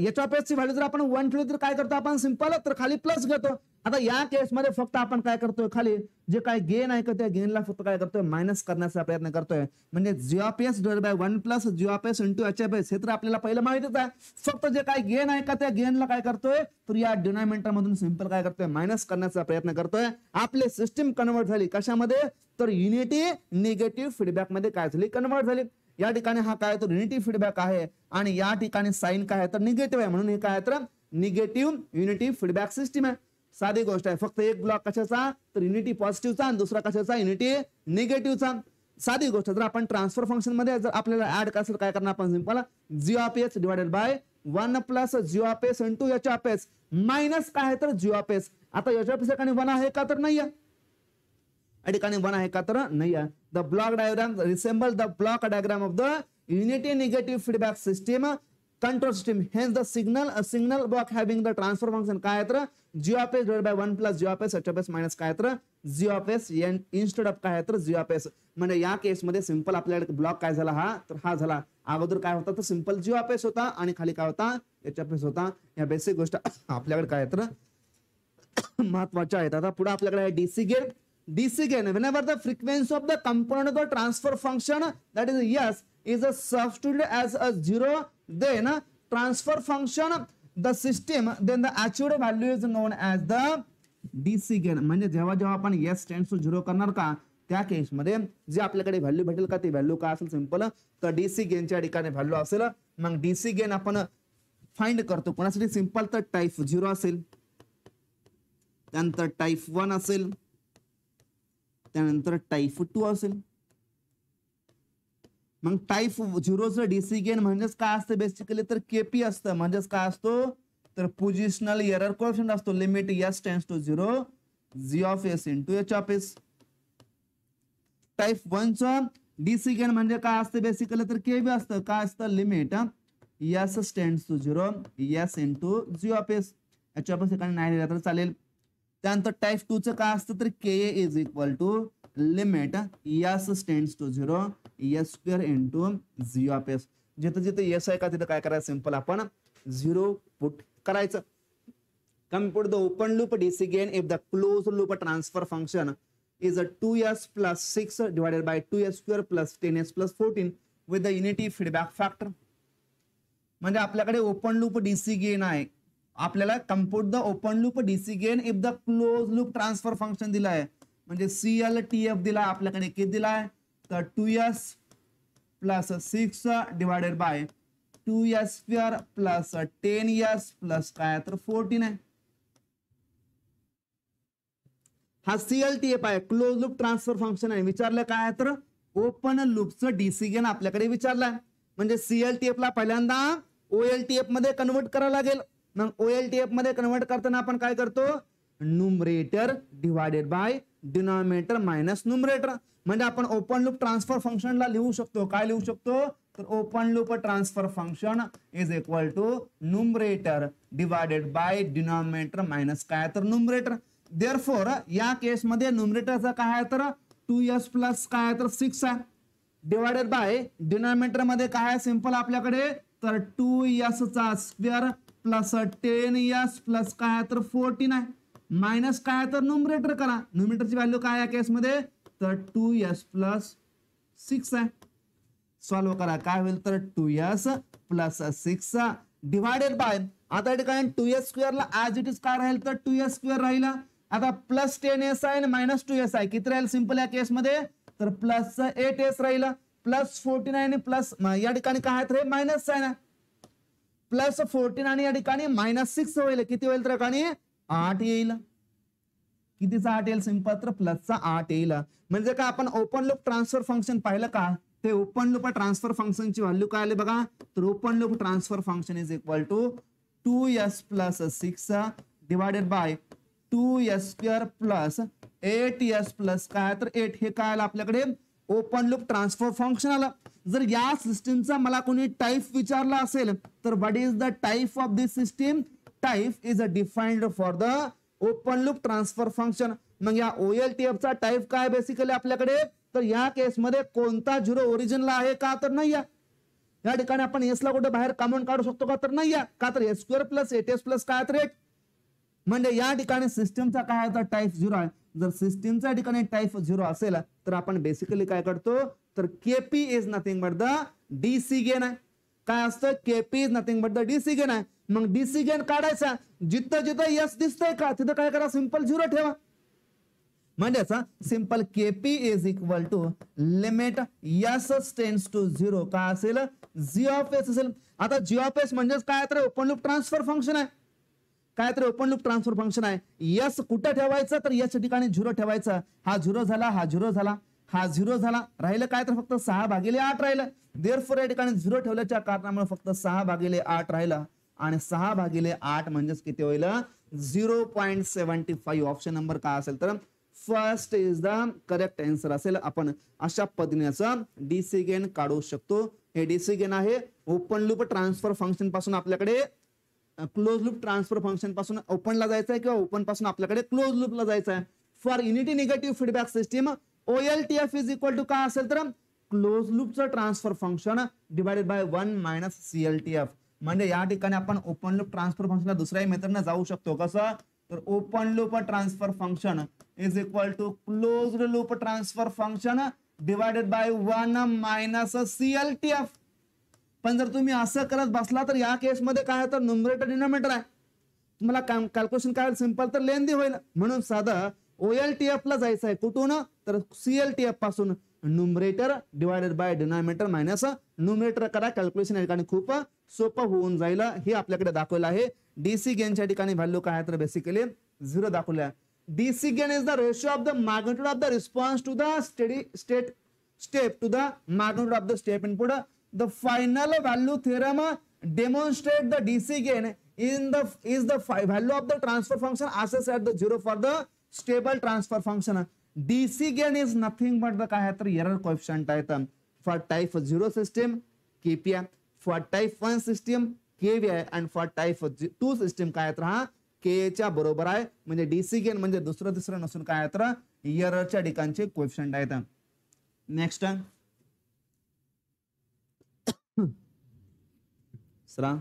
एच ऑफ एस ची व्हॅल्यू जर आपण 1 ठेवली तर काय करतो आपण, सिंपल तर खाली प्लस घेतो. आता या केसमध्ये फक्त आपण काय करतोय, खाली जे काय गेन आहे का त्या गेनला फक्त काय करतोय, मायनस करण्याचा प्रयत्न करतोय. म्हणजे G of S divided by 1 plus G of S into H of S, हे तर आपल्याला पहिलं माहितीच आहे. फक्त जे काय गेन आहे का त्या गेनला काय करतोय, तर या डिनॉमिनेटर मधून सिंपल काय करतोय, मायनस करण्याचा प्रयत्न करतोय. आपली सिस्टीम कन्वर्ट झाली कशामध्ये, तर युनिटी निगेटिव्ह फीडबॅक मध्ये काय झाली, कन्वर्ट झाली. या ठिकाणी हा काय तर युनिटी फीडबॅक आहे आणि या ठिकाणी साइन काय तर निगेटिव्ह आहे, म्हणून हे काय तर निगेटिव्ह युनिटी फीडबॅक सिस्टीम आहे. साधी गोष्ट आहे. फक्त एक ब्लॉक कशाचा, तर युनिटी पॉझिटिव्हचा आणि दुसरा कशाचा, युनिटी निगेटिव्हचा. साधी गोष्ट. जर आपण ट्रान्सफर फंक्शन मध्ये जर आपल्याला ऍड करायचं, काय करणार आपण, simple G of S divided by 1 plus G of S into H of S minus काय आहे तर जी ऑफ एस. आता एच ऑफ एस ठिकाणी 1 आहे का, तर नाही आहे. या ठिकाणी 1 आहे का, तर नाही आहे. The block diagram resemble the block diagram of the unity negative feedback system control system. Hence the signal block having the transfer function काय आहे तर G of S divided by 1 plus G of S H of S minus काय तर G of S instead of काय तर G of S. म्हणजे या केसमध्ये सिंपल आपल्याकडे ब्लॉक काय झाला, हा तर हा झाला. अगोदर काय होता, तर सिंपल जी ऑफ एस होता आणि खाली काय होता, एच ऑफ एस होता. या बेसिक गोष्ट आपल्याकडे काय तर महत्वाच्या आहेत. आता पुढे आपल्याकडे DC gain. DC gain, whenever the frequency of the component of the transfer function, that is yes, is substituted as a 0, then transfer function the system, then the achieved value is known as the DC gain. म्हणजे जेव्हा जेव्हा आपण yes tends to 0 करणार का, त्या केस मध्ये जे आपल्याकडे व्हॅल्यू भेटेल का, ती व्हॅल्यू काय असेल, सिंपल तर DC गेनच्या ठिकाणी व्हॅल्यू असेल. मग DC गेन आपण फाइंड करतो. कोणासाठी सिंपल तर टाईप 0 असेल, त्यानंतर टाईप 1 असेल, त्यानंतर टाईप 2 असेल. मग टाईप 0चं डीसी गेन म्हणजेच काय असतं बेसिकली तर केपी असतं. म्हणजेच काय असतो तर पोझिशनल एरर कोएफिशियंट असतो. Limit S tends to 0 G of S into H of S. Type 1चं डीसी गेन म्हणजे काय असतं बेसिकली तर केबी असतं. काय असतं limit S tends to 0 S into G of S. H of S एकाने नाही दिला तर चालेल. त्यानंतर टाईप 2चं काय असतं तर K is equal to limit S tends to 0 S square into G of S. जिथं जिथं एस आहे का तिथं काय करायचं सिंपल आपण 0 पुट करायचं. Compute the open loop DC gain if the closed loop transfer function is a 2s plus 6 divided by 2s square plus 10s plus 14 with the unity feedback factor. म्हणजे आपल्याकडे open loop DC gain आहे. आपल्याला compute the open loop DC gain if the close loop transfer function दिला आहे. म्हणजे CLTF दिला आपल्याकडे किती दिला आहे तर 2s plus 6 divided by 2s square plus 10s plus काय तर 14 आहे. हा CLTF आहे, क्लोज लूप ट्रान्सफर फंक्शन आहे. विचारलं काय तर ओपन लूपचं डीसी गेन आपल्याकडे विचारलाय. म्हणजे CLTF ला पहिल्यांदा OLTF मध्ये कन्वर्ट करावं लागेल. मग OLTF मध्ये कन्वर्ट करताना आपण काय करतो numerator divided by denominator minus numerator. म्हणजे आपण ओपन लूप ट्रान्सफर फंक्शनला लिहू शकतो. काय लिहू शकतो तर open loop transfer function is equal to numerator divided by denominator minus काय तर न्यूमरेटर. देअरफॉर या केस मध्ये न्यूमरेटरचा काय आहे तर 2s प्लस काय तर 6 आहे डिवायडेड बाय डिनॉमिनेटर मध्ये काय आहे सिंपल आपल्याकडे तर 2s चा स्क्वेअर प्लस 10s प्लस काय तर 14 आहे मायनस काय तर न्यूमरेटर करा. न्यूमरेटरची व्हॅल्यू काय आहे केस मध्ये तर 2s प्लस 6 आहे. सॉल्व्ह करा काय होईल तर 2s प्लस 6 डिवायडेड बाय आता या ठिकाणी 2s स्क्वेअरला ऍज इट इज काय राहील तर 2s स्क्वेअर राहिला. आता प्लस 10s आहे आणि मायनस 2s आहे किती राहील सिंपल या केस मध्ये तर प्लस 8s राहिला प्लस 14 आहे आणि प्लस या ठिकाणी काय आहे मायनस आहे ना प्लस 14 आणि या ठिकाणी मायनस 6 होईल किती होईल तर ठिकाणी 8 येईल. कितीचा 8 येईल सिंपल तर प्लसचा 8 येईल. म्हणजे का आपण ओपन लूप ट्रान्सफर फंक्शन पाहिलं का ते ओपन लूप ट्रान्सफर फंक्शनची व्हॅल्यू काय आली बघा तर open loop transfer function is equal to 2s plus 6 divided by 2s square plus 8s plus काय तर 8 हे काय आलं आपल्याकडे ओपन लूप ट्रान्सफर फंक्शन आलं. जर या सिस्टीमचा मला कोणी टाइप विचारला असेल तर what is the type of this system. Type is defined for the open loop transfer function. मग या OLTF चा टाइप काय बेसिकली आपल्याकडे तर या केस मध्ये कोणता 0 ओरिजिनला आहे का तर नाही आहे. या ठिकाणी आपण एस ला कुठे बाहेर कॉमन काढू शकतो का तर नाही आहे का तर s square plus 8s plus काय तर 8. म्हणजे या ठिकाणी सिस्टीमचा काय तर टाइप 0 आहे. जर सिस्टीमच्या ठिकाणी टाइप 0 असेल तर आपण बेसिकली काय करतो तर KP is nothing but the DC gain आहे. काय असतं KP is nothing but the DC gain आहे. मग डीसी गेन काढायचा जिथं जिथं यस दिसतंय का तिथं काय करा सिंपल 0 ठेवा. म्हणजे simple KP is equal to limit S tends to 0 काय असेल जी ऑफ एस असेल. आता जी ऑफ एस म्हणजेच काय तर ओपन लूप ट्रान्सफर फंक्शन आहे. काय तर ओपन लूप ट्रान्सफर फंक्शन आहे. यस कुठं ठेवायचं तर याच्या ठिकाणी 0 ठेवायचं. हा 0 झाला हा 0 झाला हा 0 झाला राहिलं काय तर फक्त 6/8 राहिलं. देअरफॉर या ठिकाणी 0 ठेवल्याच्या कारणामुळे फक्त 6/8 राहिलं आणि 6/8 म्हणजेच किती होईल 0.75. ऑप्शन नंबर काय असेल तर first is the correct answer असेल. आपण अशा पद्धतीने डीसी गेन काढू शकतो. हे डीसी गेन आहे ओपन लूप ट्रान्सफर फंक्शन पासून आपल्याकडे क्लोज लूप ट्रान्सफर फंक्शन पासून ओपन ला जायचं आहे किंवा ओपन पासून आपल्याकडे क्लोज लूप ला जायचं आहे. For unity negative feedback system OLTF is equal to काय असेल तर क्लोज लूपचं transfer function divided by 1 minus CLTF. म्हणजे या ठिकाणी आपण ओपन लूप ट्रान्सफर फंक्शनला दुसऱ्या मेथडने जाऊ शकतो. कसं तर open loop transfer function is equal to closed loop transfer function divided by 1 minus CLTF. पण जर तुम्ही असं करत बसला तर या केस मध्ये काय तर न्यूमरेटर डिनॉमिनेटर आहे. तुम्हाला कॅल्क्युलेशन काय सिंपल तर लेंदी होईल. म्हणून साधं OLTF ला जायचं आहे कुठून तर CLTF पासून. Numerator divided by denominator minus numerator करा. कॅल्क्युलेशन या ठिकाणी खूप सोपं होऊन जाईल. हे आपल्याकडे दाखवलं आहे. डीसी गेनच्या ठिकाणी व्हॅल्यू काय आहे तर बेसिकली 0 दाखवलं आहे. DC gain is the ratio of the magnitude of the response to the steady state step to the magnitude of the step input. The final value theorem demonstrate the DC gain is the value of the transfer function assessed at the 0 for the stable transfer function. DC gain is nothing but the काय तर error coefficient आहे. For type 0 system KPI, for type 1 system KVI and for type 2 system काय तर हा के च्या बरोबर आहे. म्हणजे डीसी गेन म्हणजे दुसरं तिसरं नसून काय तर एररच्या ठिकाणचे कोएफिशिएंट आहेत. नेक्स्ट सरा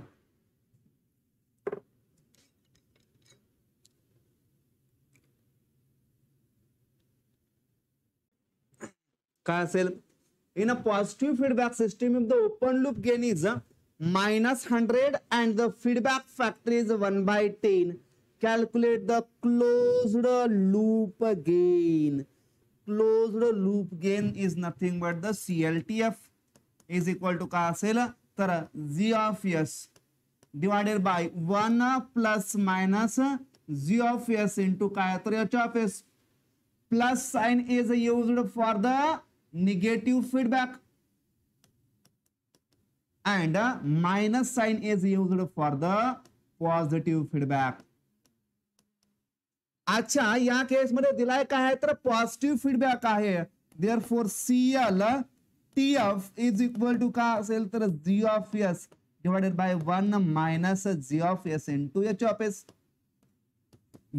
काय असेल. In a positive feedback system if the open loop gain is -100 and the feedback factor is 1/10. Calculate the closed loop gain. Closed loop gain is nothing but the CLTF is equal to काय असेल तर G of S divided by 1 plus minus G of S into काय तर H of S. Plus sign is used for the negative feedback and minus sign is used for the positive feedback. अच्छा या case मध्ये दिलाय काय आहे तर positive feedback आहे. Therefore CLTF is equal to काय असेल तर G of S divided by 1 minus G of S into H of S.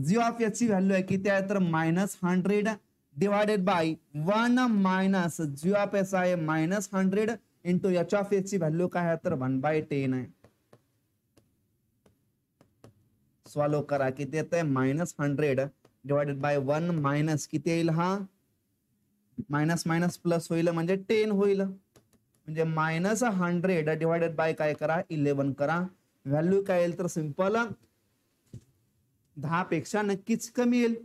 G of S ची व्हॅल्यू आहे किती आहे तर -100 divided by 1 minus G of S आहे -100 इंटू H of S ची व्हॅल्यू काय आहे तर 1/10 आहे. सॉल्व करा किती येत आहे -100 डिवाइडेड बाय 1 मायनस किती येईल हा मायनस मायनस प्लस होईल म्हणजे 10 होईल. म्हणजे -100 डिवाइडेड बाय काय करा 11 करा. व्हॅल्यू काय येईल तर सिंपल 10 पेक्षा नक्कीच कमी येईल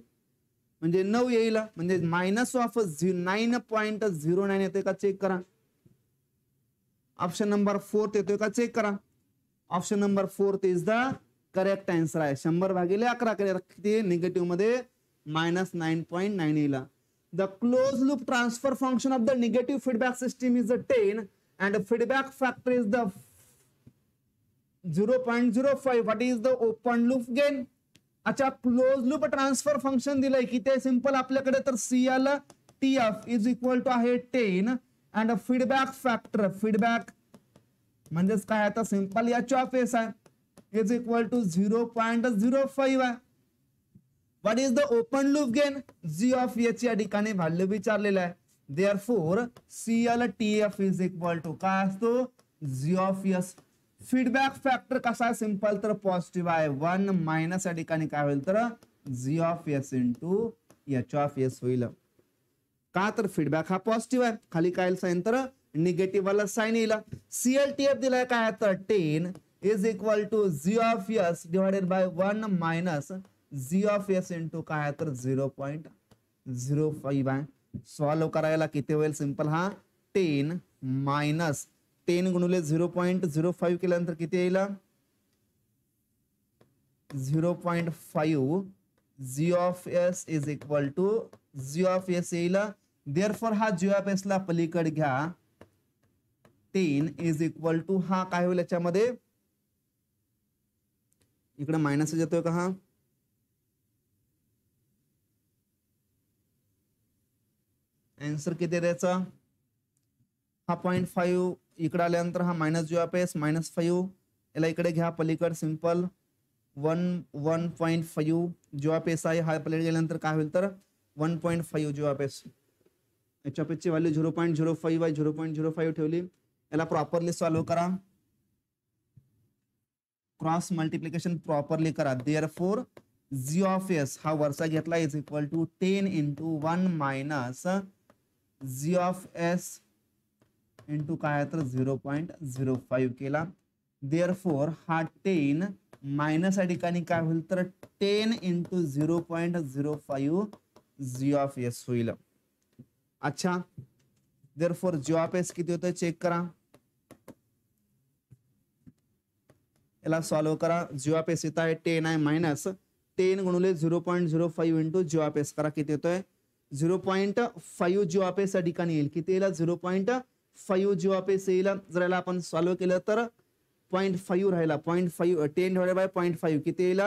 म्हणजे 9 येईल. म्हणजे -9.09 येते का चेक करा. ऑप्शन नंबर 4 येतोय का चेक करा. Option number 4 is the correct answer आहे. 100/11 किती निगेटिव्ह मध्ये -9.9 येईल. The close loop transfer function of the negative feedback system is 10 and feedback factor is the 0.05. What is the open loop gain. अच्छा close loop transfer function दिलंय की ते simple आपल्याकडे तर CLTF इज इक्वल टू आहे 10 and feedback factor feedback म्हणजेच काय आता सिंपल H of S आहे is equal to 0.05 आहे. What is the open loop gain? G of S या ठिकाणी व्हॅल्यू विचारलेला आहे. Therefore CLTF is equal to काय असतो G of S. Feedback factor कसा आहे सिंपल तर पॉझिटिव्ह आहे. 1 मायनस या ठिकाणी काय होईल तर G of S into H of S होईल. का तर फीडबॅक हा पॉझिटिव्ह आहे. खाली काय साइन तर निगेटिव्ह वाला साइन येईल. CLTF दिलाय काय तर 10 is equal to G of S divided by 1 minus G of S into काय तर 0.05 आहे. सॉल्व करायला किती होईल सिंपल हा 10 मायनस 10 गुणिले 0.05 केल्यानंतर किती येईल 0.5 G of S is equal to G of S येईल. Therefore हा G of S ला पलीकडे घ्या 10 is equal to हा काय होईल याच्यामध्ये इकडे मायनस येतोय का हा आन्सर किती द्यायचा हा 0.5 इकडे आल्यानंतर हा -G of S -5 याला इकडे घ्या पलीकडे सिंपल 1.5 G of S आहे. हा पलीकडे गेल्यानंतर काय होईल तर 1.5 G of S. H of S ची व्हॅल्यू 0.05 आहे. 0.05 ठेवली. याला प्रॉपरली सॉल्व करा. क्रॉस मल्टिप्लिकेशन प्रॉपरली करा. देअरफॉर G of S हा वरचा घेतला is equal to 10 into 1 minus G of S into काय तर 0.05 केला. देअरफॉर हा 10 मायनस या ठिकाणी काय होईल तर 10 इंटू 0.05 G of S होईल. अच्छा देअरफॉर जी ऑफ एस किती होतं चेक करा, याला सॉल्व्ह करा. जी ऑफ एस इथं आहे 10 आहे मायनस 10 गुणिले 0.05 इंटू जी ऑफ एस करा, किती येतोय 0.5 जी ऑफ एस या ठिकाणी येईल. किती येईल 0.5 जी ऑफ एस येईल. जर याला आपण सॉल्व्ह केलं तर 0.5 राहिला, 0.5 10 डिवाइडेड बाय 0.5 किती येईल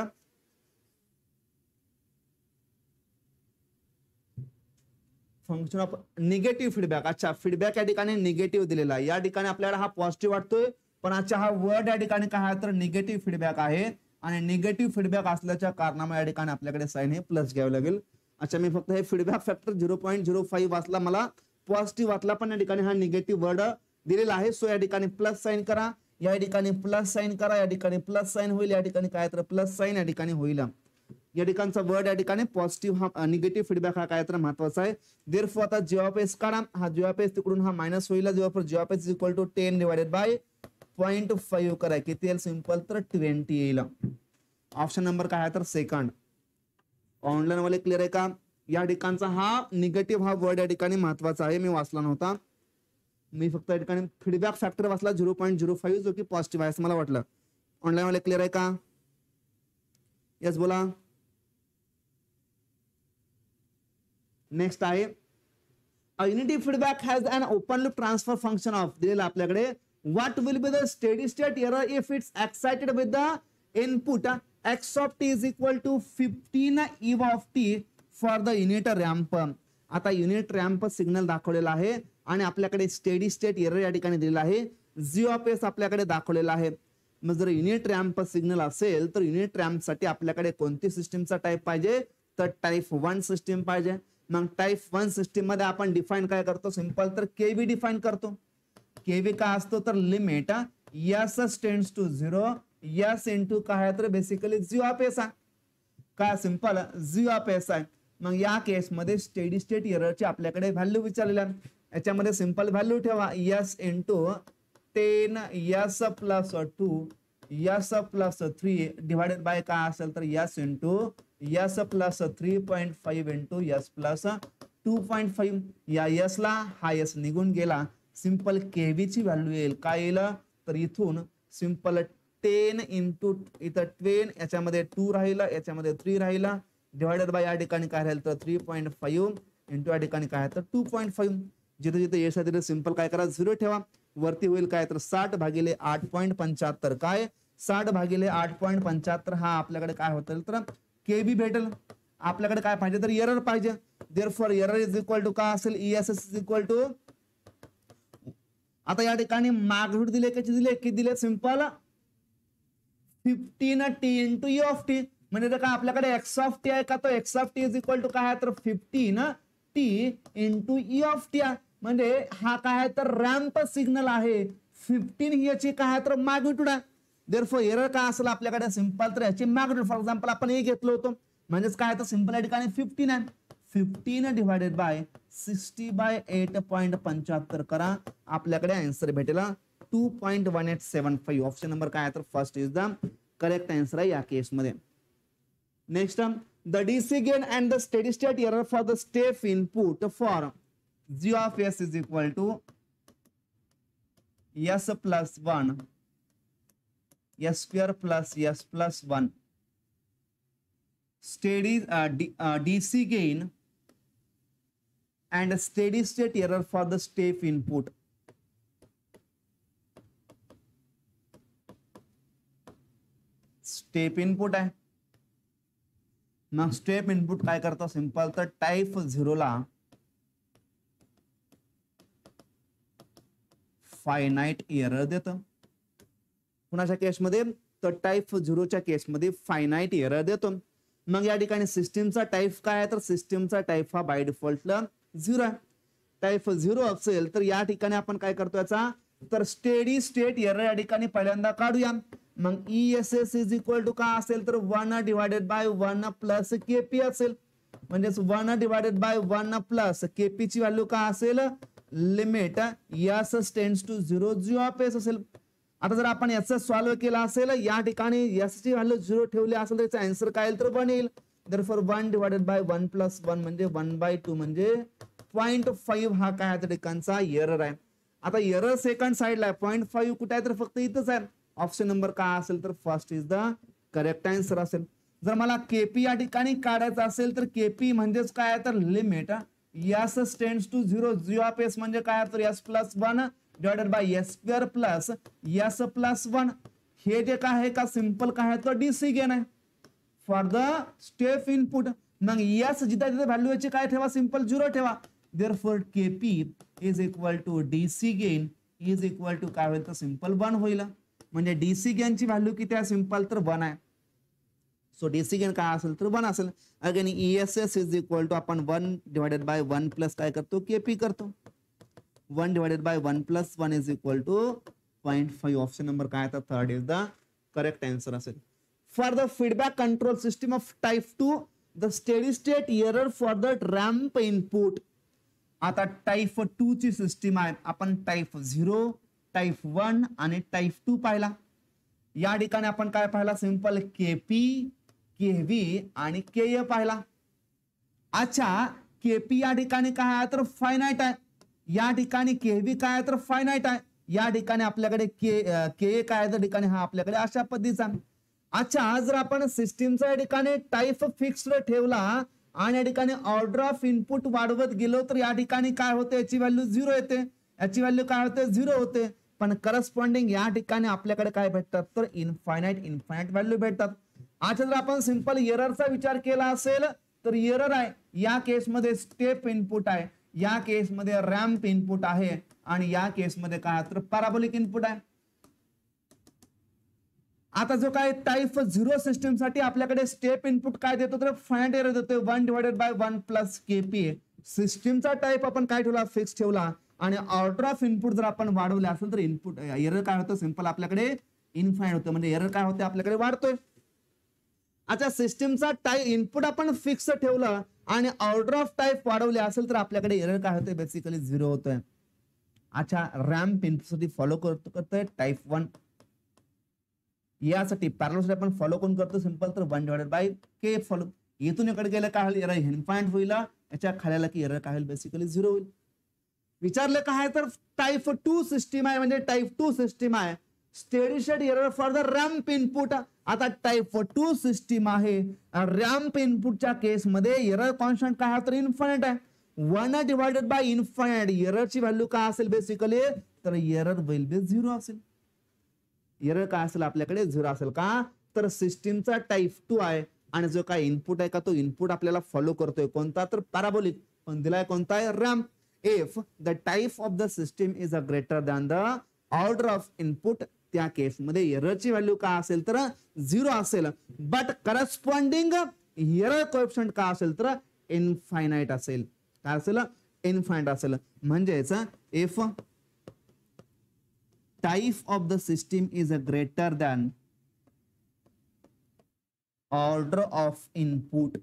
फंक्शन ऑफ निगेटिव्ह फीडबॅक. अच्छा, फीडबॅक या ठिकाणी निगेटिव्ह दिलेला आहे, या ठिकाणी आपल्याला हा पॉझिटिव्ह वाटतोय, पण अच्छा हा वर्ड या ठिकाणी काय आहे तर निगेटिव्ह फीडबॅक आहे आणि निगेटिव्ह फीडबॅक असल्याच्या कारणामुळे या ठिकाणी आपल्याकडे साइन हे प्लस घ्यावं लागेल. अच्छा, मी फक्त हे फीडबॅक फॅक्टर 0.05 वाचला, मला पॉझिटिव्ह वाचला, पण या ठिकाणी हा निगेटिव्ह वर्ड दिलेला आहे. सो या ठिकाणी प्लस साइन करा, या ठिकाणी प्लस साइन करा, या ठिकाणी प्लस साइन होईल, या ठिकाणी काय तर प्लस साइन या ठिकाणी होईल. या ठिकाणचा वर्ड या ठिकाणी पॉझिटिव्ह हा निगेटिव्ह फीडबॅक हा काय तर महत्वाचा आहे. देअरफॉर आता जी ऑफ एस काढा, हा जी ऑफ एस तिकडून हा मायनस होईल, जेव्हा G of S is equal to 10 divided by 0.5 करा, किती येईल सिंपल तर 20 येईल. ऑप्शन नंबर काय आहे तर सेकंड. ऑनलाईन वाले क्लिअर आहे का? या ठिकाणचा हा निगेटिव्ह हा वर्ड या ठिकाणी महत्वाचा आहे, मी वाचला नव्हता, मी फक्त या ठिकाणी फीडबॅक फॅक्टर वाचला 0.05 जो की पॉझिटिव्ह आहे असं मला वाटलं. ऑनलाईन वाले क्लिअर आहे का? यस बोला. नेक्स्ट आहे unity feedback has an open loop transfer function of, दिलेला आपल्याकडे what will be the steady state error if it's excited with the input x of t is equal to 15 eve of t for the unit ramp. आता unit ramp signal दाखवलेला आहे आणि आपल्याकडे steady state error या ठिकाणी दिलेला आहे, जी of S आपल्याकडे दाखवलेला आहे. मग जर युनिट रॅम्प सिग्नल असेल तर युनिट रॅम्प साठी आपल्याकडे कोणती सिस्टीमचा टाईप पाहिजे तर टाईप 1 सिस्टीम पाहिजे. मग टाईप 1 सिस्टीम मध्ये आपण डिफाईन काय करतो सिंपल तर केबी डिफाईन करतो. केबी काय असतो तर limit S tends to 0 S into काय तर बेसिकली जी ऑफ एस आहे, काय सिंपल जी ऑफ एस आहे. मग या केसमध्ये स्टेडी स्टेट एररची आपल्याकडे व्हॅल्यू विचारलेल्या, याच्यामध्ये सिंपल व्हॅल्यू ठेवा S into 10 S plus 2 S plus 3 divided by काय असेल तर S into S plus 3.5 into S plus 2.5. या एस ला हा एस निघून गेला, सिंपल केबी ची व्हॅल्यू येईल काय येईल तर इथून सिंपल 10 इंटू इथं 10 याच्यामध्ये 2 राहिला, याच्यामध्ये 3 राहिला डिवाइडेड बाय या ठिकाणी काय राहील तर 3.5 इंटू या ठिकाणी काय तर 2.5. जिथे जिथे येस आहे तिथे सिंपल काय करा 0 ठेवा, वरती होईल काय तर 60 भागिले 8.75 काय 60 भागिले 8.75 हा आपल्याकडे काय होतं तर केबी भेटेल. आपल्याकडे काय पाहिजे तर एरर पाहिजे, therefore error is equal to काय असेल ESS इज इक्वल टू, आता या ठिकाणी मॅग्निट्यूड दिले किती दिले किती दिले simple 15 t into e of T, म्हणजे काय आपल्याकडे x ऑफ टी आहे का तो x of T is equal to काय आहे तर 15 t into e of T, म्हणजे हा काय आहे तर रॅम्प सिग्नल आहे, 15 ही याची काय आहे तर मॅग्निट्यूड आहे. देअरफॉर एरर काय असेल आपल्याकडे सिंपल तर याची मॅग्निट्यूड, फॉर एक्झाम्पल आपण हे घेतलं होतं म्हणजेच काय तर सिंपल या ठिकाणी 15 आहे, 15 डिवाइडेड बाय 60/8.75 करा, आपल्याकडे आन्सर भेटेल 2.1875. ऑप्शन नंबर काय आहे तर first is the correct answer आहे या केस मध्ये. Next the DC gain and the steady state error for the step input for G of S is equal to S plus 1 S square plus S plus 1. Steady DC gain and steady state error for the step input. Step input आहे, मग step input काय करतो simple तर type 0 ला finite error देतो. कुणाच्या केसमध्ये तर टाईप 0च्या केसमध्ये फायनाइट एरर देतो. मग या ठिकाणी सिस्टीमचा टाईप काय आहे तर सिस्टीमचा टाईप हा बाय डिफॉल्टला 0 आहे. टाईप 0 असेल तर या ठिकाणी आपण काय करतो याचा तर स्टेडी स्टेट एरर या ठिकाणी पहिल्यांदा काढूया. मग ESS इज इक्वल टू काय असेल तर 1 डिवाइडेड बाय 1 प्लस केपी असेल, म्हणजेच 1 डिवाइडेड बाय 1 प्लस केपी ची व्हॅल्यू काय असेल limit S tends to 0 G of S असेल. आता जर आपण याचा सॉल्व्ह केला असेल या ठिकाणी एस ची व्हॅल्यू 0 ठेवली असेल तर याचा आन्सर काय येईल तर 1 येईल. Therefore 1 डिवाइडेड बाय 1 प्लस 1 म्हणजे 1/2 म्हणजे 0.5 हा काय त्या ठिकाणचा एरर आहे. आता एरर सेकंड साइडला आहे, 0.5 कुठे आहे तर फक्त इथंच आहे. ऑप्शन नंबर काय असेल तर first is the correct answer असेल. जर मला केपी या ठिकाणी काढायचं असेल तर केपी म्हणजेच काय तर limit S tends to 0, G of S म्हणजे काय तर S plus 1 divided by S square plus S plus 1. हे जे काय आहे का सिंपल काय आहे तर डीसी गेन आहे फॉर द स्टेप इनपुट. मग एस जिथे जिथे व्हॅल्यू याची काय ठेवा, सिंपल 0 ठेवा. Therefore KP is equal to DC gain is equal to काय होईल तर सिंपल 1 होईल. म्हणजे डीसी गेनची व्हॅल्यू किती आहे सिंपल तर 1 आहे. सो डीसी गेन काय असेल तर 1 असेल. Again ESS is equal to आपण 1 डिवायडेड बाय 1 प्लस काय करतो केपी करतो. 1 divided by 1 plus 1 is equal to 0.5. Option number काय तर third is the correct answer असेल. For the feedback control system of type 2 the steady state error for the ramp input. आता type 2 ची system आहे. आपण type 0, type 1 आणि type 2 पाहिला. या ठिकाणी आपण काय पाहिला सिंपल केपी, केव्ही आणि के पाहिला. अच्छा केपी या ठिकाणी काय आहे तर फायनाइट आहे. या ठिकाणी केव्ही काय आहे तर फायनाइट आहे. या ठिकाणी आपल्याकडे के काय आहे त्या ठिकाणी हा आपल्याकडे अशा पद्धतीचा. अच्छा जर आपण सिस्टीमचा या ठिकाणी टाइप फिक्स्ड ठेवला आणि या ठिकाणी ऑर्डर ऑफ इनपुट वाढवत गेलो तर या ठिकाणी काय होते याची व्हॅल्यू 0 येते, याची व्हॅल्यू काय होते 0 होते. पण करस्पॉन्डिंग या ठिकाणी आपल्याकडे काय भेटतात तर इनफायनाइट व्हॅल्यू भेटतात. अच्छा जर आपण सिंपल एररचा विचार केला असेल तर एरर आहे या केसमध्ये स्टेप इनपुट आहे, या केसमध्ये रॅम्प इनपुट आहे आणि या केसमध्ये काय तर पॅराबोलिक इनपुट आहे. आता जो काय टाइप 0 सिस्टीम साठी आपल्याकडे स्टेप इनपुट काय देतो तर फायनाइट एरर देतो 1 डिवायडेड बाय 1 प्लस केपी. सिस्टीमचा टाइप आपण काय ठेवला फिक्स ठेवला आणि ऑर्डर ऑफ इनपुट जर आपण वाढवले असेल तर इनपुट एरर काय होतं सिंपल आपल्याकडे इनफायनाइट होतं. म्हणजे एरर काय होते आपल्याकडे वाढतोय. अच्छा सिस्टीमचा टाइप इनपुट आपण फिक्स ठेवलं आणि ऑर्डर ऑफ टाइप वाढवले असेल तर आपल्याकडे एरर काय होते बेसिकली 0 होतोय. अच्छा रॅम्प इनपुट साठी फॉलो करतोय टाइप 1. यासाठी पॅरलल आपण फॉलो कोण करतो सिंपल तर 1 डिवायडेड बाय के फॉलो. इथून इकडे गेलं काय होईल एरर इनफायनाइट होईल. याच्या खाल्याला की एरर काय होईल बेसिकली 0 होईल. विचारलं काय तर टाइप 2 सिस्टीम आहे म्हणजे टाइप 2 सिस्टीम आहे steady state error for the ramp input. आता टाइप 2 सिस्टीम आहे रॅम्प इनपुटच्या केसमध्ये एरर कॉन्स्टंट काय तर इन्फायनाइट आहे. 1 डिवायडेड बाय इन्फायनाइट एररची व्हॅल्यू काय असेल बेसिकली तर एरर विल बी 0 असेल. एरर काय असेल आपल्याकडे 0 असेल का तर सिस्टीमचा टाइप 2 आहे आणि जो काय इनपुट आहे का तो इनपुट आपल्याला फॉलो करतोय कोणता तर पॅराबोलिक, पण दिलाय कोणता आहे ramp. If the type of the system is a greater than the order of input त्या केसमध्ये एररची व्हॅल्यू काय असेल तर 0 असेल. बट करस्पॉन्डिंग एरर कोएफिशिएंट काय असेल तर इनफायनाइट असेल. काय असेल इनफायनाइट असेल. म्हणजेच if type of the system is a greater than order of input.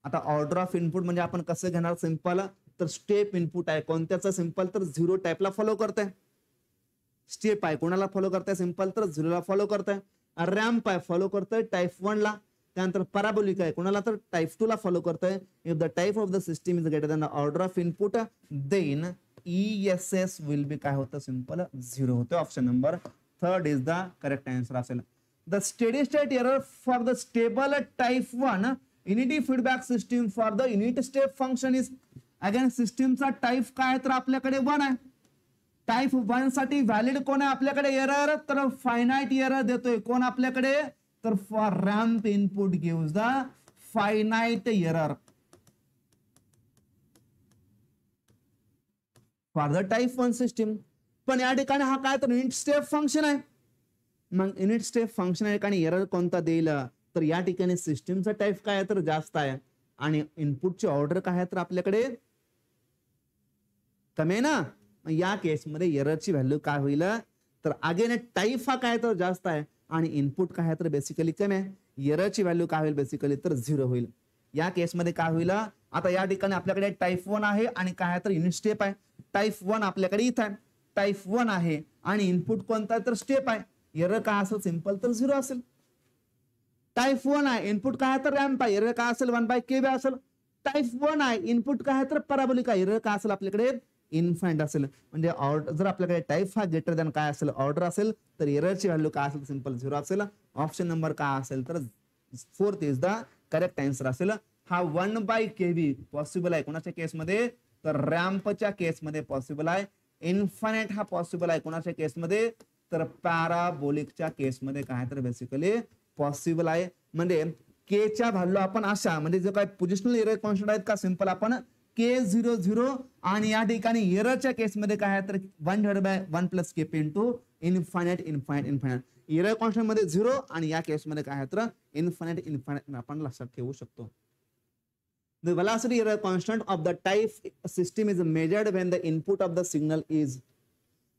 आता ऑर्डर ऑफ इनपुट म्हणजे आपण कसं घेणार सिंपल तर स्टेप इनपुट आहे कोणत्याचा सिंपल तर 0 टाइपला फॉलो करताय. स्टेप आहे कोणाला फॉलो करताय सिंपल तर 0 ला फॉलो करताय. रॅम्प आहे फॉलो करताय टाइप 1 ला. त्यानंतर पॅराबोलिक आहे कोणाला तर टाइप 2 ला फॉलो करताय. If the type of the system is greater than order of input then ESS will be काय होतं सिंपल 0 होतं. Option number third is the correct answer असेल. The steady state error for the stable type 1 unity feedback system for the unit step function is. Again सिस्टीमचा type काय तर आपल्याकडे 1 आहे. Type 1 साठी व्हॅलिड कोण आहे आपल्याकडे एरर तर फायनाइट एरर देतोय कोण आपल्याकडे तर for ramp input gives the finite error for the type 1 system. पण या ठिकाणी हा काय तर युनिट स्टेप फंक्शन आहे. मग युनिट स्टेप फंक्शन या ठिकाणी एरर कोणता देईल तर या ठिकाणी सिस्टीमचा टाइप काय तर जास्त आहे आणि इनपुटची ऑर्डर काय आहे तर आपल्याकडे कमी आहे ना. या केसमध्ये एररची व्हॅल्यू काय होईल तर अगेन टाइप हा काय तर जास्त आहे आणि इनपुट काय तर बेसिकली कमी आहे. एररची व्हॅल्यू काय होईल बेसिकली तर 0 होईल. या केसमध्ये काय होईल आता या ठिकाणी आपल्याकडे टाइप 1 आहे आणि काय तर युनिट स्टेप आहे. टाइप 1 आपल्याकडे इथं आहे टाइप 1 आहे आणि इनपुट कोणता तर स्टेप आहे. एरर काय असेल सिंपल तर 0 असेल. टाइप 1 आहे इनपुट काय तर रॅम्प आहे एरर काय असेल 1/kb असेल. टाईप 1 आहे, इनपुट काय आहे तर पॅराबोलिक आहे, एरर काय असेल आपल्याकडे इन्फाइनाइट असेल. म्हणजे ऑर्डर जर आपल्याकडे टाईप हा ग्रेटर दॅन काय असेल ऑर्डर असेल तर एररची व्हॅल्यू काय असेल सिंपल 0 असेल. ऑप्शन नंबर काय असेल तर 4th is the correct answer असेल. हा 1/kV पॉसिबल आहे कोणाच्या केसमध्ये तर रॅम्पच्या केसमध्ये पॉसिबल आहे. इन्फाइनाइट हा पॉसिबल आहे कोणाच्या केसमध्ये तर पॅराबोलिकच्या केसमध्ये काय तर बेसिकली पॉसिबल आहे. म्हणजे के च्या व्हॅल्यू आपण अशा म्हणजे जो काय पोझिशनल एरर कॉन्स्टंट आहेत का सिंपल आपण K00 आणि या ठिकाणी एररच्या केसमध्ये काय आहे तर 1/1 + Kp into infinite. Error constant मध्ये 0 आणि या केसमध्ये काय आहे तर इन्फाइनाइट आपण लक्षात ठेवू शकतो. The velocity error constant of the type system is measured when the input of the signal is.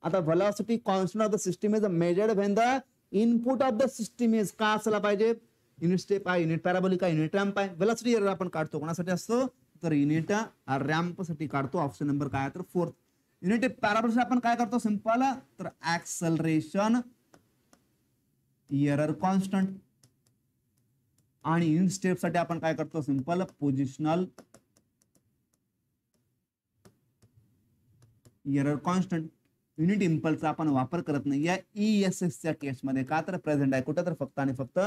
आता velocity constant of the system is measured when the input of the system is का असला पाहिजे unit step आहे, unit parabolic आहे, unit ramp आहे. Velocity error आपण काढतो कोणासाठी असतो तर युनिट रॅम्प साठी काढतो. ऑप्शन नंबर काय तर 4th. युनिट पॅराबोलिक आपण काय करतो सिंपल तर ऍक्सलरेशन एरर कॉन्स्टंट आणि युनिट स्टेप साठी आपण काय करतो simple positional error constant. Unit इम्पल्सचा आपण वापर करत नाही या ESS च्या केसमध्ये का तर प्रेझेंट आहे कुठं तर फक्त आणि फक्त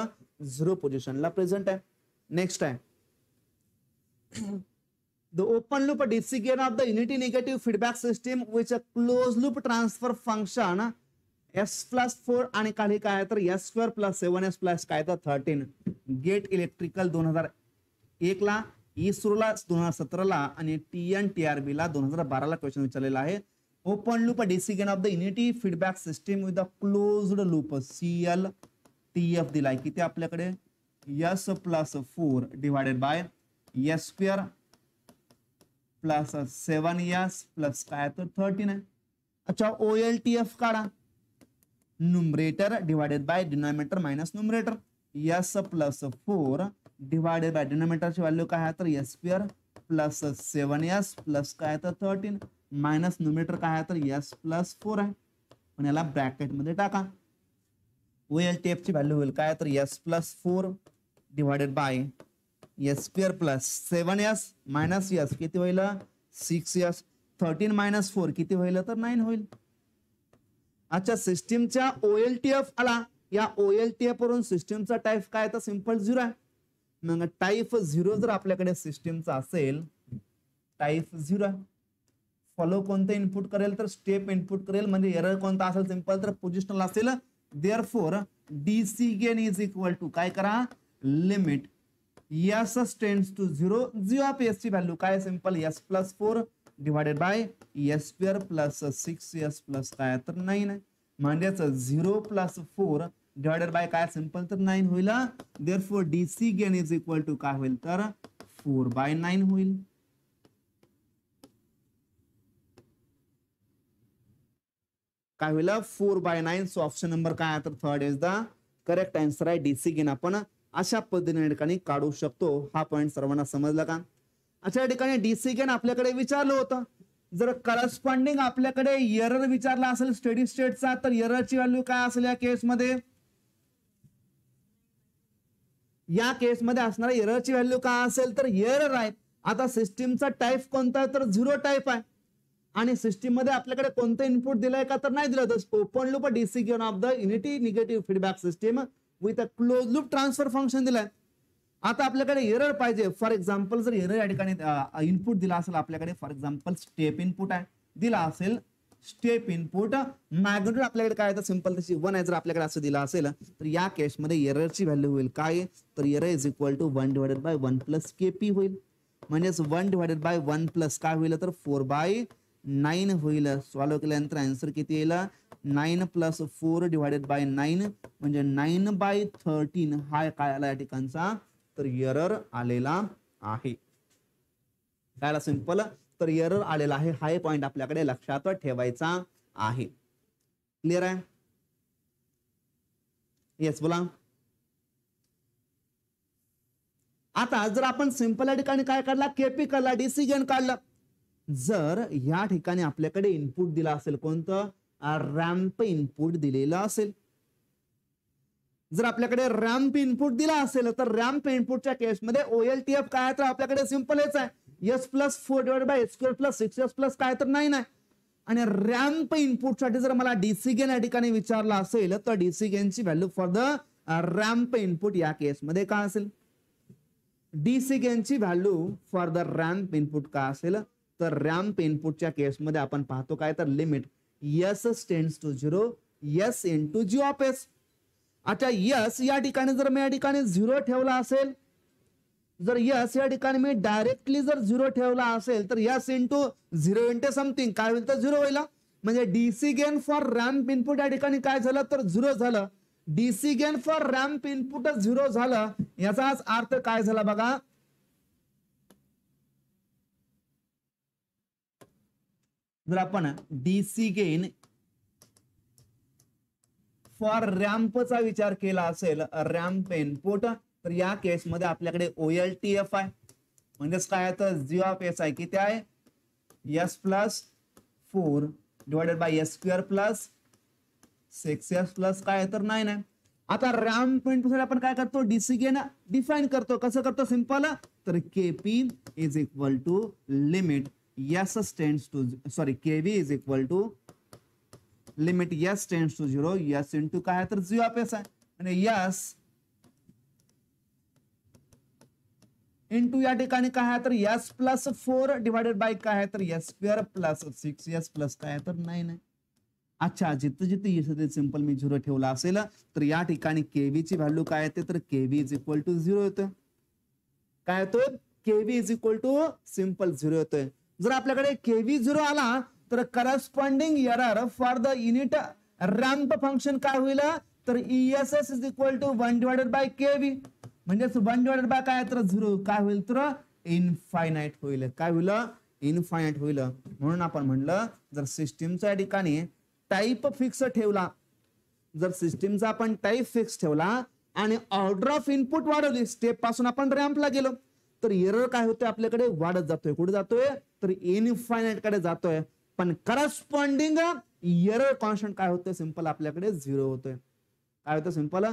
0 पोझिशनला प्रेझेंट आहे. नेक्स्ट आहे the open loop DC gain of the unity negative feedback system which a closed loop transfer function S+4 आणि खाली काय तर S² + 7S + काय तर 13. गेट इलेक्ट्रिकल 2001 ला, इस्रोला 2017 ला आणि TNTRB ला 2012 ला क्वेश्चन विचारलेला आहे. Open loop DC gain of the unity feedback system with the closed loop CLTF दिलाय किती आपल्याकडे S+4 divided by S² + 7S + काय तर 13 आहे. अच्छा OLTF काढा numerator divided by denominator minus numerator. S+4 divided by डिनॉमिनेटरची व्हॅल्यू काय आहे तर S² + 7S + काय तर 13 मायनस न्यूमरेटर काय आहे तर S+4 आहे. पण याला ब्रॅकेट मध्ये टाका. OLTF ची व्हॅल्यू होईल काय तर S+4 divided by S² + 7S minus S किती होईल 6S. 13 - 4 किती होईल तर 9 होईल. अच्छा सिस्टीमच्या OLTF आला. या OLTF वरून सिस्टीमचा टाईप काय तर सिंपल 0 आहे. मग टाईप 0 जर आपल्याकडे सिस्टीमचा असेल टाईप 0 आहे. फॉलो कोणतं इनपुट करेल तर स्टेप इनपुट करेल म्हणजे एरर कोणता असेल सिंपल तर पोझिशनल असेल. Therefore DC gain is equal to काय करा limit S tends to 0 G of S ची व्हॅल्यू काय simple S+4 divided by S² + 6S + काय तर 9 आहे. म्हणजेच 0 + 4 डिवाइडेड बाय काय सिंपल तर 9 होईल. Therefore DC gain is equal to काय होईल तर 4/9 होईल. काय होईल 4/9. सो ऑप्शन नंबर काय तर 3rd is the correct answer आहे. DC गेन आपण अशा पद्धतीने ठिकाणी काढू शकतो. हा पॉइंट सर्वांना समजला का. अच्छा या ठिकाणी DC गेन आपल्याकडे विचारलं होतं. जर करस्पॉन्डिंग आपल्याकडे एरर विचारला असेल स्टेडी स्टेटचा तर एररची व्हॅल्यू काय असेल या केसमध्ये असणार एररची व्हॅल्यू काय असेल तर एरर आहे. आता सिस्टीमचा टाईप कोणता आहे तर 0 टाईप आहे आणि सिस्टीम मध्ये आपल्याकडे कोणतं इनपुट दिलंय का तर नाही दिलं. तर open loop DC gain of the unity negative feedback system with a close loop transfer function दिलाय. आता आपल्याकडे एरर पाहिजे. फॉर एक्झाम्पल जर एरर या ठिकाणी इनपुट दिला असेल आपल्याकडे फॉर एक्झाम्पल स्टेप इनपुट आहे दिला असेल स्टेप इनपुट मॅग्निट्यूड आपल्याकडे काय तर सिंपल तशी 1 आहे. जर आपल्याकडे असं दिला असेल तर या केसमध्ये एररची व्हॅल्यू होईल काय तर error is equal to 1/1 + Kp होईल. म्हणजेच 1/1 + काय होईल तर 4/9 होईल. सॉल्व्ह केल्यानंतर आन्सर किती येईल 9 + 4 डिवाइडेड बाय 9 म्हणजे 9/13 हा काय आला या ठिकाणचा तर एरर आलेला आहे. काय सिंपल तर एरर आलेला आहे. हा पॉइंट आपल्याकडे लक्षात ठेवायचा आहे. क्लिअर आहे. येस बोला. आता जर आपण सिंपल या ठिकाणी काय काढला केपी काढला DC गेन काढला. जर या ठिकाणी आपल्याकडे इनपुट दिला असेल कोणतं रॅम्प इनपुट दिलेलं असेल जर आपल्याकडे रॅम्प इनपुट दिला असेल तर रॅम्प इनपुटच्या केसमध्ये OLTF काय तर आपल्याकडे सिंपल हेच आहे, S+4/s² + 6s+ काय तर 9 आहे. आणि रॅम्प इनपुटसाठी जर मला डीसी गेन या ठिकाणी विचारला असेल तर डीसी गेनची value for the ramp input या केसमध्ये काय असेल, डीसी गेनची value for the ramp input काय असेल तर रॅम्प इनपुटच्या केसमध्ये आपण पाहतो काय तर limit S tends to 0 S into G of S. अच्छा यस या ठिकाणी जर मी या ठिकाणी 0 ठेवला असेल, जर यस या ठिकाणी मी डायरेक्टली जर 0 ठेवला असेल तर यस इंटू 0 इंटू समथिंग काय होईल तर 0 होईल. म्हणजे DC gain for ramp input या ठिकाणी काय झालं तर 0 झालं. DC gain for ramp input 0 झालं, याचाच अर्थ काय झाला बघा, जर आपण डीसी गेन फॉर रॅम्पचा विचार केला असेल, रॅम्प इनपुट, तर या केसमध्ये आपल्याकडे OLTF आहे, म्हणजेच काय तर जी ऑफ एस आहे किती आहे S+4 divided by S² + 6s+ काय तर 9 आहे. आता रॅम्प इनपुट आपण काय करतो, डीसी गेन डिफाइन करतो. कसं करतो, सिंपल, तर KP is equal to limit S tends to KB is equal to limit S tends to 0 S into काय तर जी ऑफ एस आहे, आणि S इंटू या ठिकाणी काय तर S+4 डिवायडेड बाय काय तर S² + 6s+ काय तर 9 आहे. अच्छा जिथे जिथे येते सिंपल मी 0 ठेवला असेल तर या ठिकाणी केव्ही ची व्हॅल्यू काय येते तर केव्ही इज इक्वल टू 0 येतोय. काय येतोय, KV is equal to simple 0 येतोय. जर आपल्याकडे केव्ही 0 आला तर corresponding error for the unit ramp function काय होईल तर ESS is equal to 1 divided by KV, म्हणजे 1 डिवायडेड बाय काय तर 0 काय होईल तर इनफायनाइट होईल. काय होईल, इनफायनाइट होईल. म्हणून आपण म्हणलं जर सिस्टीमच्या ठिकाणी टाइप फिक्स ठेवला, जर सिस्टीमचा आपण टाइप फिक्स ठेवला आणि ऑर्डर ऑफ इनपुट वाढवली, स्टेप पासून आपण रॅम्पला गेलो तर एरर काय होते आपल्याकडे वाढत जातोय. कुठे जातोय तर इनफायनाइट कडे जातोय. पण करस्पॉन्डिंग एरर कॉन्स्टंट काय होतं सिंपल आपल्याकडे 0 होतोय. काय होतं सिंपल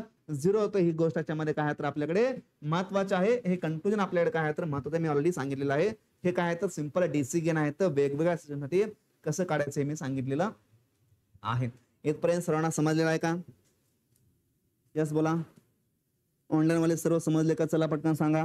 0 होतं. ही गोष्ट याच्यामध्ये काय तर आपल्याकडे महत्वाचं आहे. हे कन्क्लुजन आपल्याकडे काय तर महत्वाचं मी ऑलरेडी सांगितलेलं आहे. हे काय तर सिंपल डीसी गेन आहे तर वेगवेगळ्या सिस्टमसाठी कसं काढायचं हे मी सांगितलेलं आहे. इथपर्यंत सर्वांना समजलेलं आहे का? यस बोला. ऑनलाईन वाले सर्व समजले का? चला पटकन सांगा.